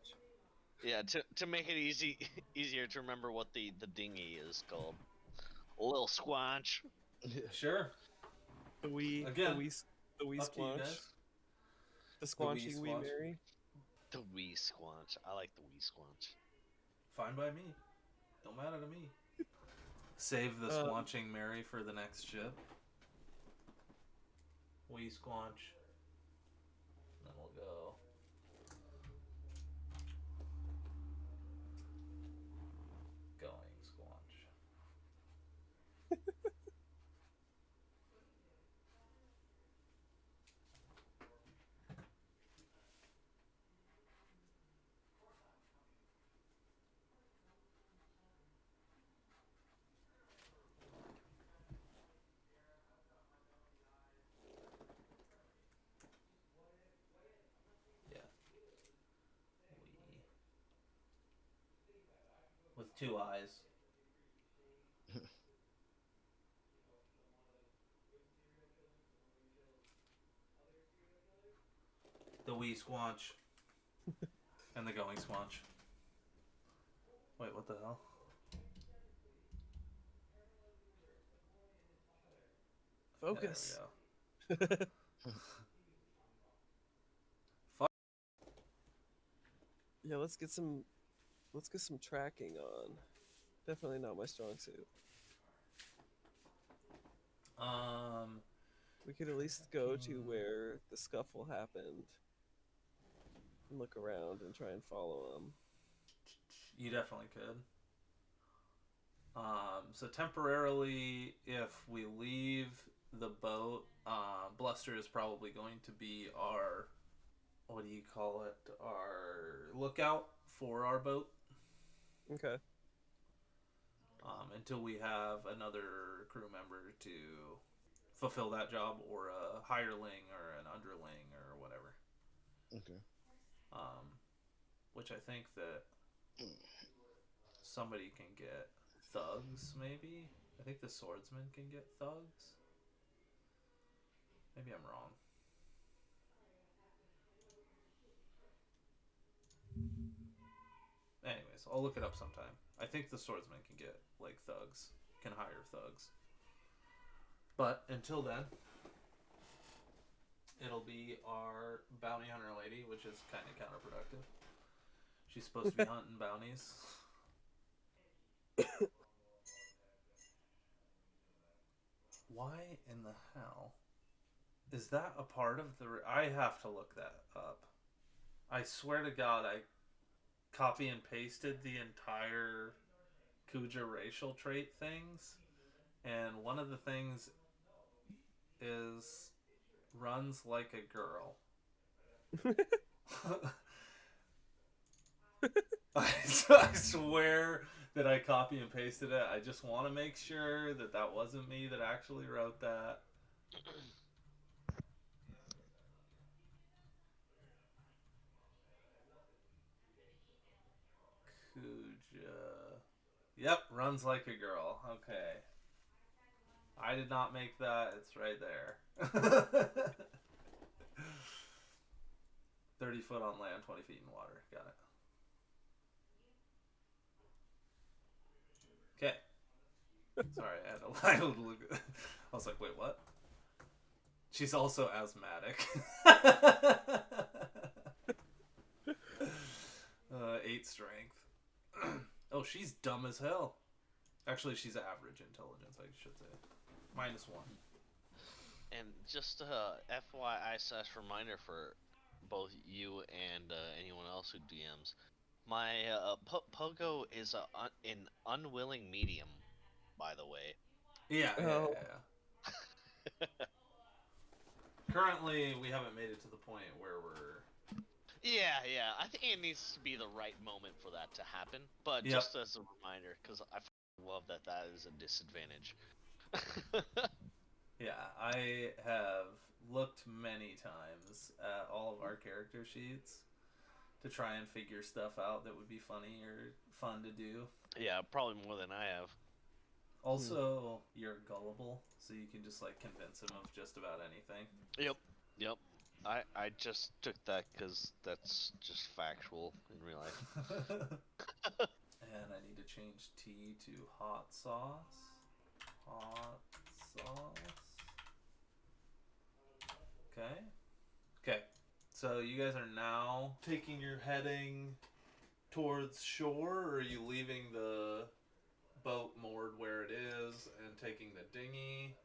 Yeah, to make it easier to remember what the dinghy is called. Lil Squanch. Sure. The wee Again, the wee Up to you Squanch. guys. The Squanching Wee Squanch. Mary. The wee Squanch. I like the wee Squanch. Fine by me. Don't matter to me. Save the Squanching Mary for the next ship. Wee Squanch. Then we'll go. Going Squanch. With 2 eyes. The wee Squanch. And the Going Squanch. Wait, what the hell? Focus. Yeah, there we go. Yeah, let's get some tracking on. Definitely not my strong suit. We could at least go to where the scuffle happened and look around and try and follow them. You definitely could. So temporarily, if we leave the boat, Bluster is probably going to be our, what do you call it? Our lookout for our boat. Okay. Until we have another crew member to fulfill that job, or a hireling or an underling or whatever. Okay. Which I think that somebody can get thugs, maybe. I think the swordsman can get thugs. Maybe I'm wrong. Anyways, I'll look it up sometime. I think the swordsman can get, like, thugs. Can hire thugs. But until then, it'll be our bounty hunter lady, which is kind of counterproductive. She's supposed to be hunting bounties. Why in the hell is that a part of the... I have to look that up. I swear to God, I copy and pasted the entire Kuja racial trait things, and one of the things is runs like a girl. I swear that I copy and pasted it. I just want to make sure that that wasn't me that actually wrote that. Kuja. Yep, runs like a girl. Okay. I did not make that. It's right there. 30 foot on land, 20 feet in water. Got it. Okay. Sorry, I had to look. I was like, wait, what? She's also asthmatic. 8 strength. Oh, she's dumb as hell. Actually, she's average intelligence, I should say. -1. And just FYI / reminder for both you and anyone else who DMs, my Pogo is an unwilling medium, by the way. Yeah. Oh. Currently, we haven't made it to the point where we're... Yeah. I think it needs to be the right moment for that to happen. But Yep. just as a reminder, because I love that is a disadvantage. Yeah, I have looked many times at all of our character sheets to try and figure stuff out that would be funny or fun to do. Yeah, probably more than I have. Also, you're gullible, so you can just, like, convince him of just about anything. Yep. I just took that because that's just factual in real life. And I need to change T to hot sauce. Hot sauce. Okay. So you guys are now taking your heading towards shore, or are you leaving the boat moored where it is and taking the dinghy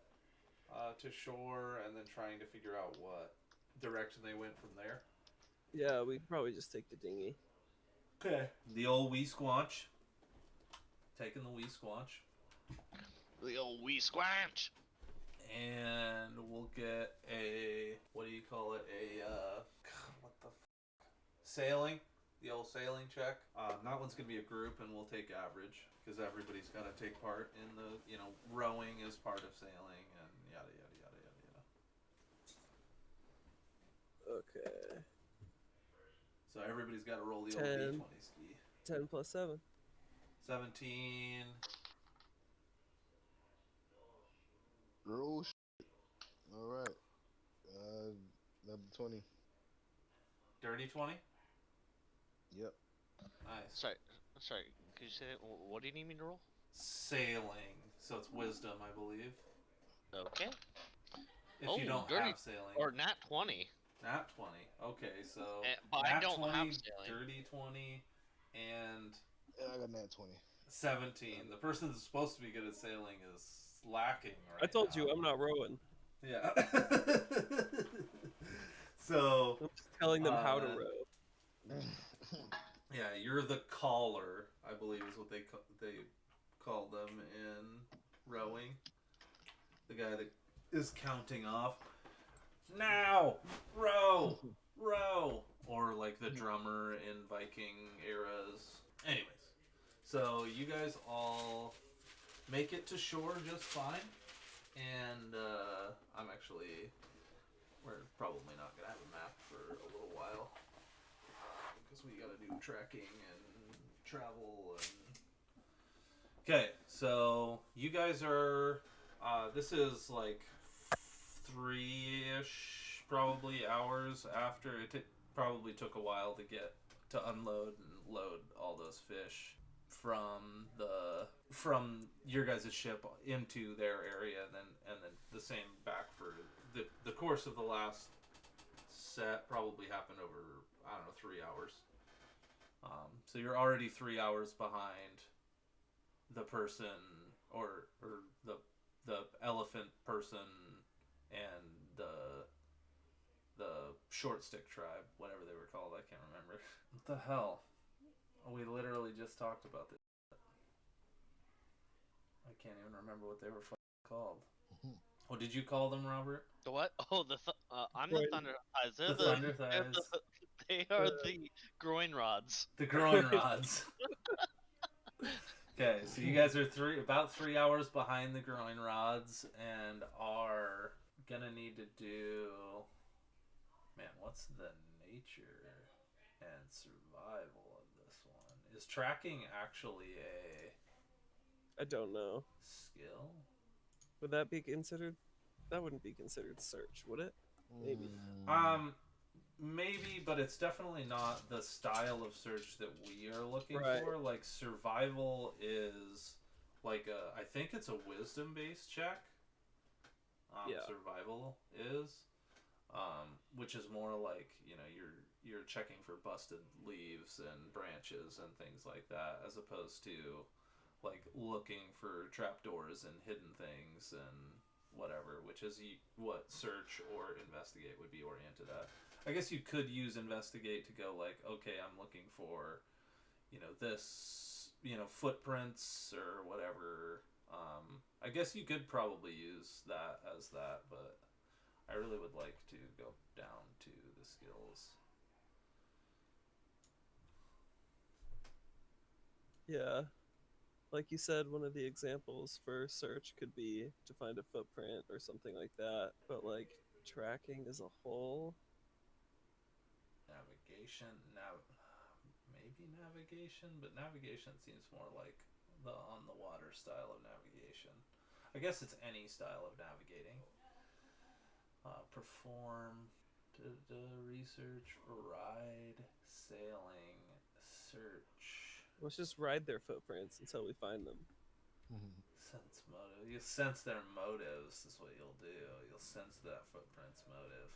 to shore and then trying to figure out what direction they went from there? Yeah, we'd probably just take the dinghy. Okay. The old wee squanch. Taking the wee squanch. The old wee squanch! And we'll get a, what do you call it? Sailing. The old sailing check. That one's going to be a group, and we'll take average, because everybody's got to take part in the, rowing is part of sailing, and yada, yada, yada, yada, yada. Okay. So everybody's got to roll the old 10. D20 ski. 10 plus 7. 17. Oh, shit. Alright. Number 20. Dirty 20? Yep. Nice. Sorry. Could you say that? What do you need me to roll? Sailing. So it's wisdom, I believe. Okay. If you don't have sailing. Or nat 20. Nat 20. Okay, so But nat I don't 20, have sailing. dirty 20, and I got nat 20. 17. The person that's supposed to be good at sailing is lacking right I told now. you I'm not rowing. Yeah. So I'm just telling them how to row. yeah, you're the caller, I believe is what they call them in rowing. The guy that is counting off. Now, row, or like the drummer in Viking eras. Anyways, so you guys all make it to shore just fine, and we're probably not gonna have a map for a little while because we gotta do trekking and travel and. Okay, so you guys are. This is like 3-ish probably hours after. Probably took a while to unload and load all those fish from your guys' ship into their area, and then the same back for the course of the last set probably happened over, I don't know, 3 hours. So you're already 3 hours behind the person or the elephant person and the short stick tribe, whatever they were called. I can't remember. What the hell? We literally just talked about this. I can't even remember what they were called. What did you call them, Robert? The what? Oh, I'm the Groin. Thunder Thighs. The Thunder Thighs. They are the groin rods. The groin rods. Okay, so you guys are about 3 hours behind the groin rods and are gonna need to do. Man, what's the nature and survival of this one? Is tracking actually a I don't know. skill? Would that be considered? That wouldn't be considered search, would it? Maybe. Maybe, but it's definitely not the style of search that we are looking Right. for. Like, survival is like I think it's a wisdom based check. Yeah. Survival is, which is more like, you know, you're checking for busted leaves and branches and things like that, as opposed to like looking for trapdoors and hidden things and whatever, which is what search or investigate would be oriented at. I guess you could use investigate to go like, okay, I'm looking for, you know, this, you know, footprints or whatever. I guess you could probably use that as that, but I really would like to go down to the skills. Yeah. Like you said, one of the examples for search could be to find a footprint or something like that. But like tracking as a whole, Navigation, maybe navigation, but navigation seems more like the on the water style of navigation. I guess it's any style of navigating. Perform, research, ride, sailing, search. let's just ride their footprints until we find them. Sense motive. You sense their motives is what you'll do. You'll sense that footprint's motive.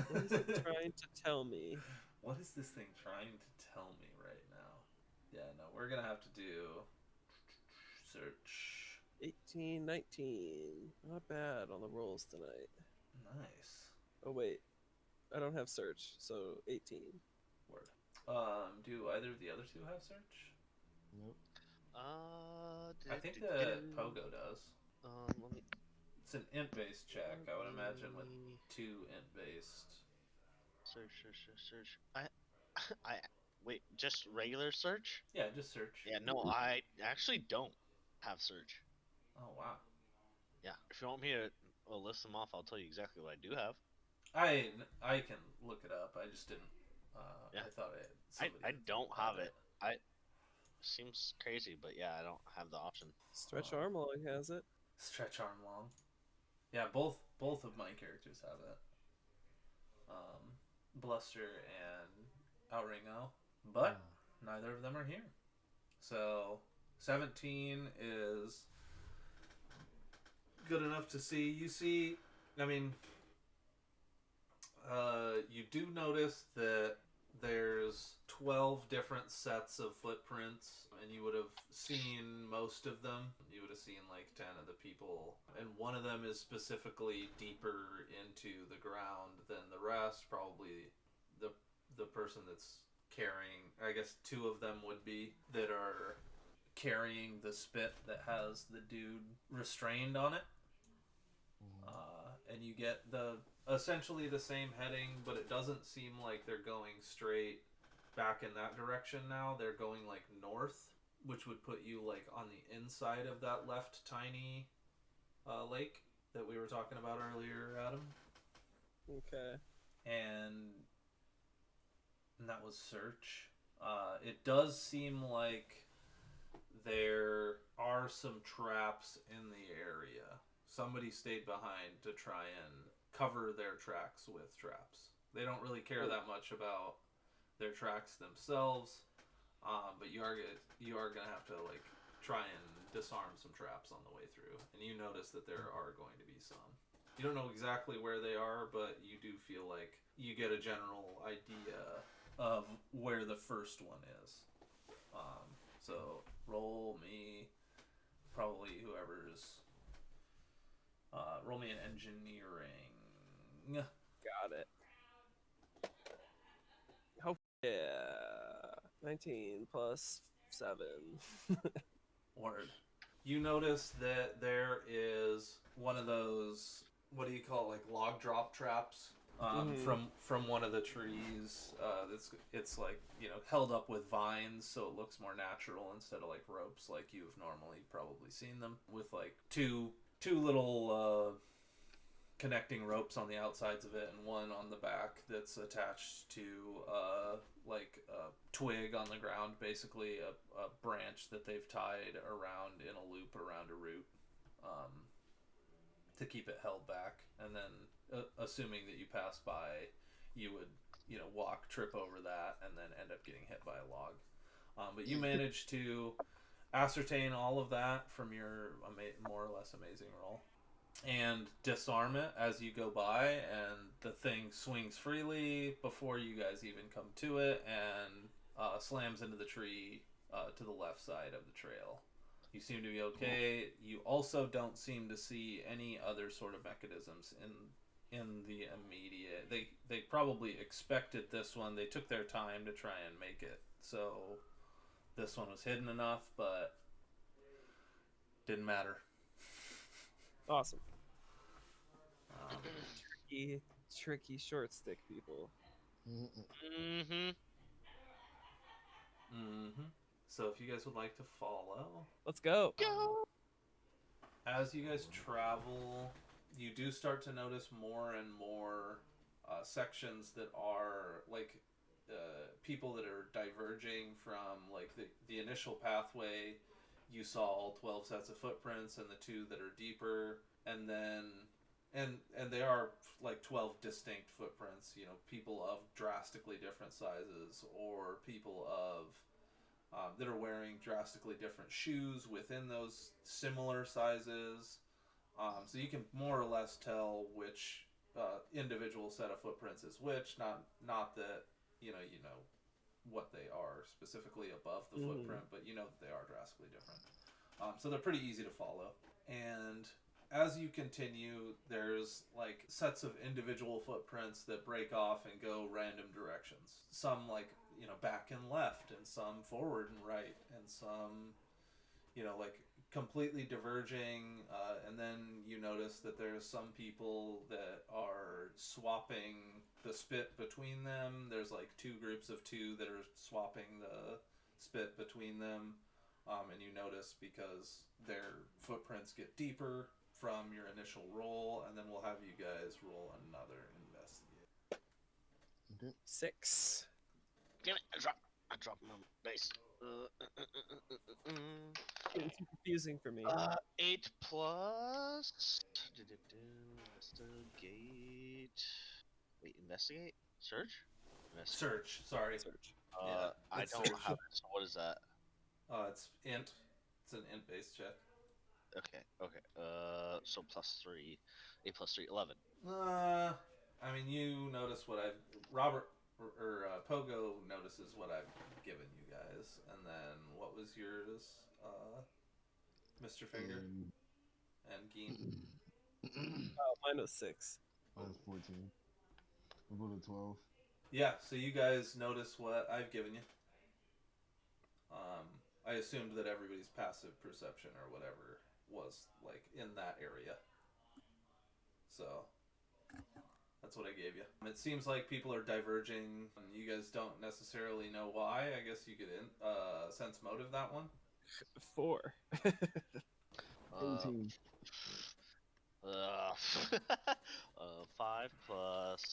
What is it trying to tell me? What is this thing trying to tell me right now? Yeah, no, we're gonna have to do search. 18, 19. Not bad on the rolls tonight. Nice. Oh wait, I don't have search, so 18. Word. Do either of the other two have search? Nope. I think that Pogo does. Let me. It's an int-based check, I would imagine, with 2 int-based. Search. I wait. Just regular search? Yeah, just search. Yeah. No, I actually don't have search. Oh, wow. Yeah. If you want me to list them off, I'll tell you exactly what I do have. I can look it up. I just didn't. Yeah. I thought I don't have it. Seems crazy, but yeah, I don't have the option. Stretch arm long has it. Stretch arm long. Yeah, both of my characters have it. Bluster and Outringo, but neither of them are here. So 17 is good enough to see. You see, I mean, you do notice that there's 12 different sets of footprints, and you would have seen most of them. You would have seen like 10 of the people, and one of them is specifically deeper into the ground than the rest. Probably the person that's carrying, I guess 2 of them would be, that are carrying the spit that has the dude restrained on it. And you get essentially the same heading, but it doesn't seem like they're going straight back in that direction now. They're going like north, which would put you like on the inside of that left tiny lake that we were talking about earlier, Adam. Okay. And that was search. It does seem like there are some traps in the area. somebody stayed behind to try and cover their tracks with traps. They don't really care that much about their tracks themselves, but you are gonna have to like try and disarm some traps on the way through, and you notice that there are going to be some. You don't know exactly where they are, but you do feel like you get a general idea of where the first one is. So roll me, probably whoever's. Roll me an engineering. Got it. Oh yeah, 19 plus 7. Word. You notice that there is one of those, what do you call it, like log drop traps from one of the trees. It's like, held up with vines, so it looks more natural instead of like ropes like you've normally probably seen them, with like two little connecting ropes on the outsides of it and one on the back that's attached to like a twig on the ground, basically a branch that they've tied around in a loop around a root to keep it held back. And then assuming that you pass by, you would trip over that and then end up getting hit by a log. But you managed to ascertain all of that from your more or less amazing roll and disarm it as you go by, and the thing swings freely before you guys even come to it and slams into the tree to the left side of the trail. You seem to be okay. You also don't seem to see any other sort of mechanisms in the immediate. They probably expected this one. They took their time to try and make it so this one was hidden enough, but didn't matter. Awesome. Tricky short stick people. Mm-hmm. So if you guys would like to follow, Let's go. as you guys travel, you do start to notice more and more sections that are like people that are diverging from like the initial pathway. You saw all 12 sets of footprints and the two that are deeper, and then and they are like 12 distinct footprints, people of drastically different sizes, or people of that are wearing drastically different shoes within those similar sizes. So you can more or less tell which individual set of footprints is which. Not that you know what they are specifically above the footprint, but you know that they are drastically different. So they're pretty easy to follow. And as you continue, there's like sets of individual footprints that break off and go random directions. Some like back and left, and some forward and right, and some like completely diverging. And then you notice that there's some people that are swapping the spit between them. There's like two groups of two that are swapping the spit between them. And you notice because their footprints get deeper from your initial roll, and then we'll have you guys roll another investigate. Okay. 6. Damn it! I dropped my dice. It's confusing for me. 8 plus. Investigate. Wait, investigate? Search? Search, sorry. Search. Yeah, I it's don't search. have it. So what is that? It's int. It's an int-based check. Okay. So plus 3. 8 plus 3, 11. I mean, you notice what I've... Robert, or Pogo notices what I've given you guys. And then, what was yours, Mr. Finger? And Ginn? Mine was 6. Minus 14. We'll go to 12. Yeah, so you guys notice what I've given you. I assumed that everybody's passive perception or whatever was like in that area. So that's what I gave you. It seems like people are diverging. You guys don't necessarily know why. I guess you could sense motive that one. 4. 18. 5 plus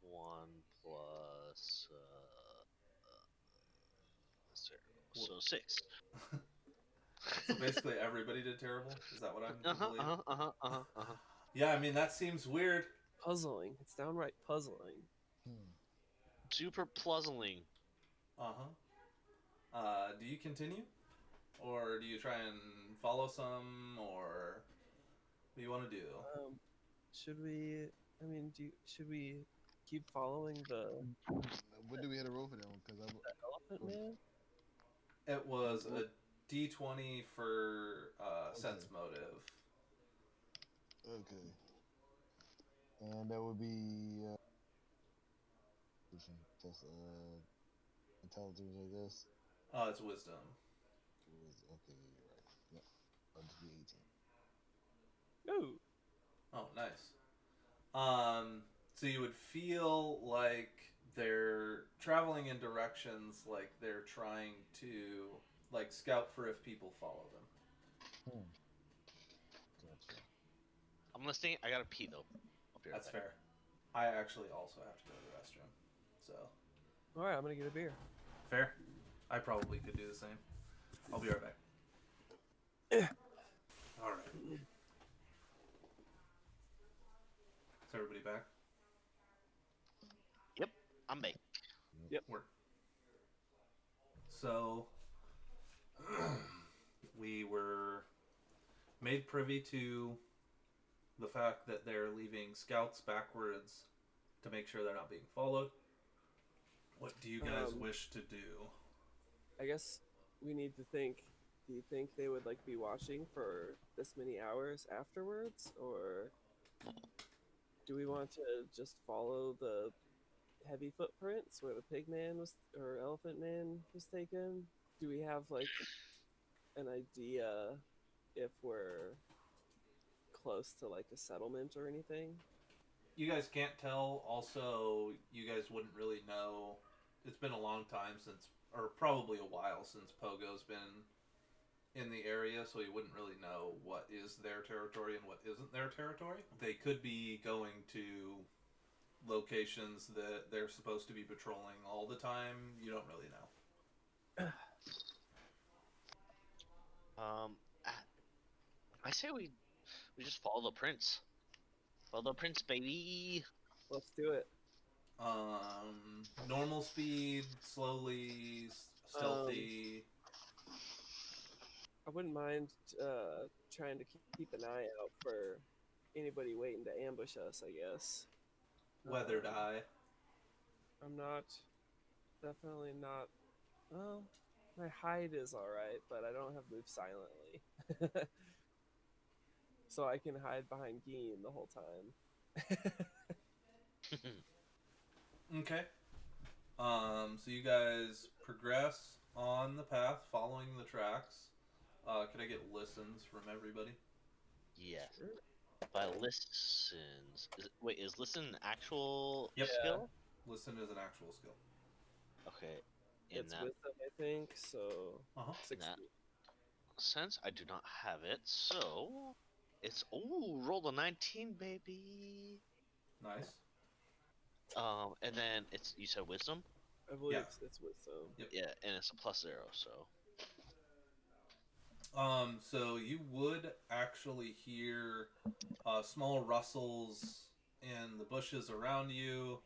1 plus 0. So 6. So basically, everybody did terrible. Is that what I'm to believe? Yeah, I mean that seems weird. Puzzling. It's downright puzzling. Super puzzling. Do you continue, or do you try and follow some, or what do you want to do? Should we? I mean, should we keep following the What do we hit a roll for that one? Because elephant man? It was a D20 for sense motive. Okay. And that would be just intelligence, I guess. It's wisdom. Okay, you're right. Yep. I'll just be 18. Ooh. Oh, nice. So you would feel like they're traveling in directions like they're trying to like scout for if people follow them. Gotcha. I'm listening. I gotta pee though. I'll be right That's back. fair. I actually also have to go to the restroom. So All right, I'm gonna get a beer. fair. I probably could do the same. I'll be right back. All right. Is everybody back? Yep, I'm back. Yep. Work. So we were made privy to the fact that they're leaving scouts backwards to make sure they're not being followed. What do you guys wish to do? I guess we need to think. Do you think they would like be watching for this many hours afterwards, or do we want to just follow the heavy footprints where the pig man was or elephant man was taken? Do we have like an idea if we're close to like a settlement or anything? You guys can't tell. Also, you guys wouldn't really know. It's been a long time since, or probably a while since Pogo's been in the area, so you wouldn't really know what is their territory and what isn't their territory. They could be going to locations that they're supposed to be patrolling all the time. You don't really know. I say we just follow the prince. Follow the prince, baby. Let's do it. Normal speed, slowly, stealthy. I wouldn't mind trying to keep an eye out for anybody waiting to ambush us, I guess. Weather die. I'm not. Definitely not. Well, my hide is alright, but I don't have move silently. So I can hide behind Ginn the whole time. Okay. So you guys progress on the path, following the tracks. Can I get listens from everybody? Yes. Sure. By listens. Is listen an actual Yep. skill? Listen is an actual skill. Okay. In It's that wisdom, I think, so Uh-huh. 60. That- sense, I do not have it, so it's roll a 19, baby. Nice. And then it's you said wisdom? I believe Yeah. it's wisdom. Yep. Yeah, and it's a +0, so So you would actually hear small rustles in the bushes around you,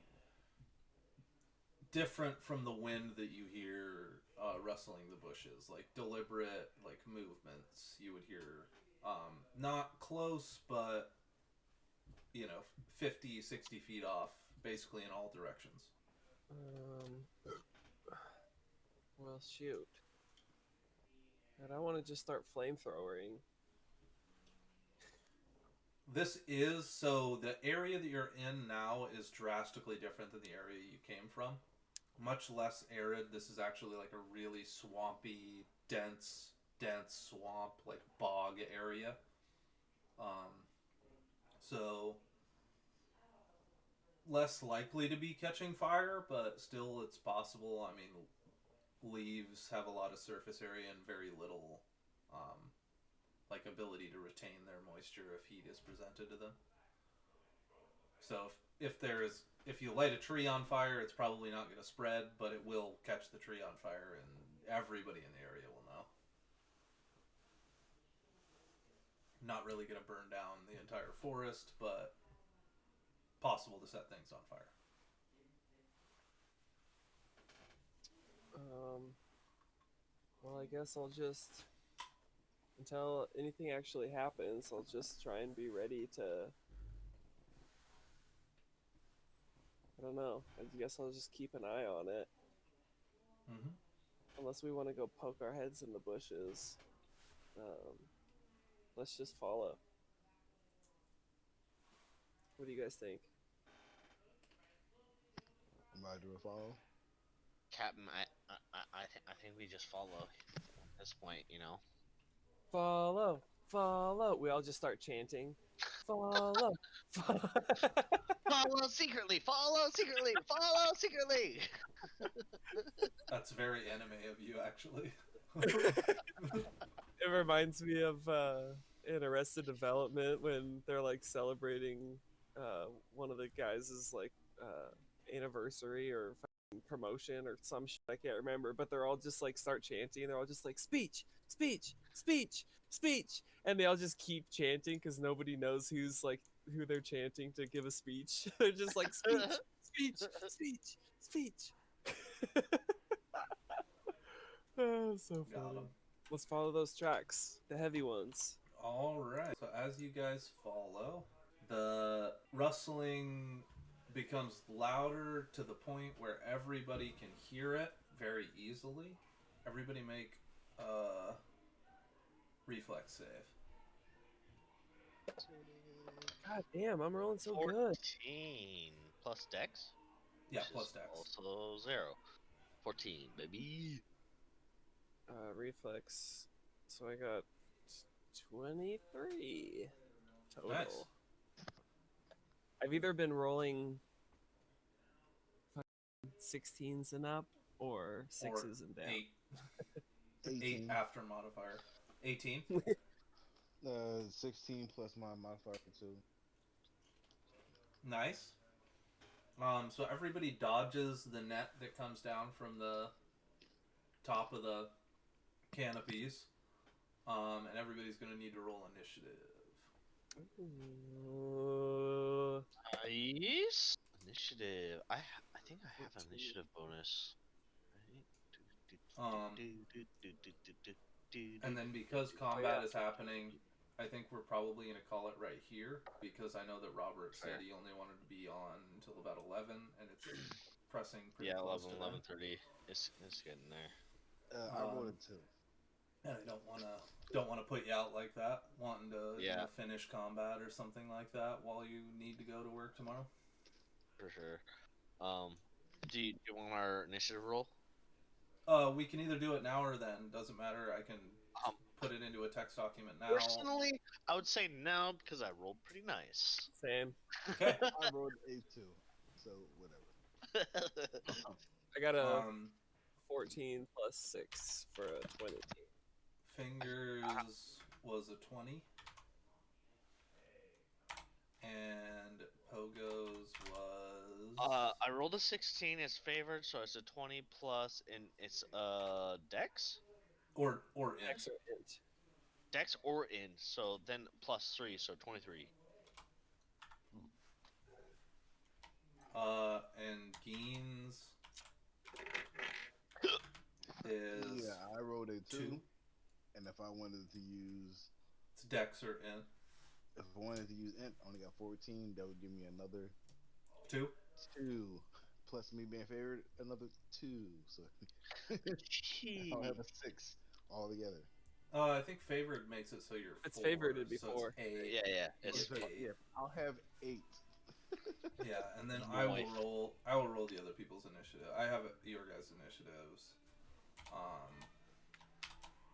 different from the wind that you hear rustling the bushes, like deliberate, like movements. You would hear, not close, but 50, 60 feet off, basically in all directions. Well, shoot. And I want to just start flamethrowering. So the area that you're in now is drastically different than the area you came from. Much less arid. This is actually like a really swampy, dense swamp, like bog area. So less likely to be catching fire, but still it's possible. I mean, leaves have a lot of surface area and very little like ability to retain their moisture if heat is presented to them. So if you light a tree on fire, it's probably not going to spread, but it will catch the tree on fire, and everybody in the area will know. not really going to burn down the entire forest, but possible to set things on fire. Well, I guess I'll just, until anything actually happens, I'll just try and be ready to, I don't know, I guess I'll just keep an eye on it. Mm-hmm. Unless we want to go poke our heads in the bushes. Let's just follow. What do you guys think? Might do a follow. Captain, I think we just follow at this point, you know. Follow, follow. We all just start chanting. Follow, follow. Follow secretly, follow secretly, follow secretly. That's very anime of you, actually. It reminds me of in Arrested Development when they're like celebrating one of the guys' like anniversary or fucking promotion or some shit, I can't remember, but they're all just like start chanting. They're all just like speech, speech, speech, speech, and they all just keep chanting because nobody knows who they're chanting to give a speech. They're just like speech, speech, speech, speech. Oh, so Got funny. 'em. Let's follow those tracks, the heavy ones. All right. So as you guys follow, the rustling becomes louder to the point where everybody can hear it very easily. Everybody make a reflex save. God damn, I'm rolling so 14 good. plus dex. Yeah, which plus is dex. Also 0. 14, baby. Reflex. So I got 23 total. Nice. I've either been rolling 16s and up or 6s and down. 8. 8 18. after modifier. 18. 16 plus my modifier 2. Nice. So everybody dodges the net that comes down from the top of the canopies. And everybody's going to need to roll initiative. Nice. Initiative. I think I have an 14. initiative bonus. And then because combat is happening, I think we're probably going to call it right here, because I know that Robert said he only wanted to be on until about 11, and it's pressing pretty close 11, to 11:30. It's getting there. I rolled a 2. And I don't want to put you out like that, wanting to Yeah. finish combat or something like that while you need to go to work tomorrow. For sure. Do you want our initiative roll? We can either do it now or then. Doesn't matter. I can put it into a text document now. Personally, I would say now because I rolled pretty nice. Same. Okay. I rolled a 2, so whatever. I got a 14 plus 6 for a 20. Fingers was a 20. And Pogo's was... I rolled a 16 as favored, so it's a 20 plus, and it's dex? Or int. Excellent. Dex or int, so then plus 3, so 23. And Ginn's is... Yeah, I rolled a 2. 2. And if I wanted to use... It's dex or int. If I wanted to use int, I only got 14. That would give me another 2. 2. Plus me being favored, another 2. So I'll have a 6 altogether. I think favored makes it so you're It's 4. favored, it'd be so 4. It's 8. Yeah. It's Yeah, I'll have 8. Yeah, and then Your I wife. will roll the other people's initiative. I have your guys' initiatives.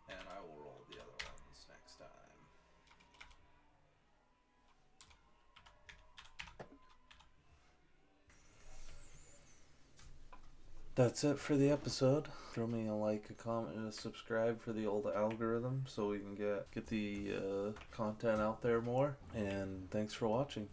And I will roll the other ones next time. That's it for the episode. Throw me a like, a comment, and a subscribe for the old algorithm so we can get the content out there more. And thanks for watching.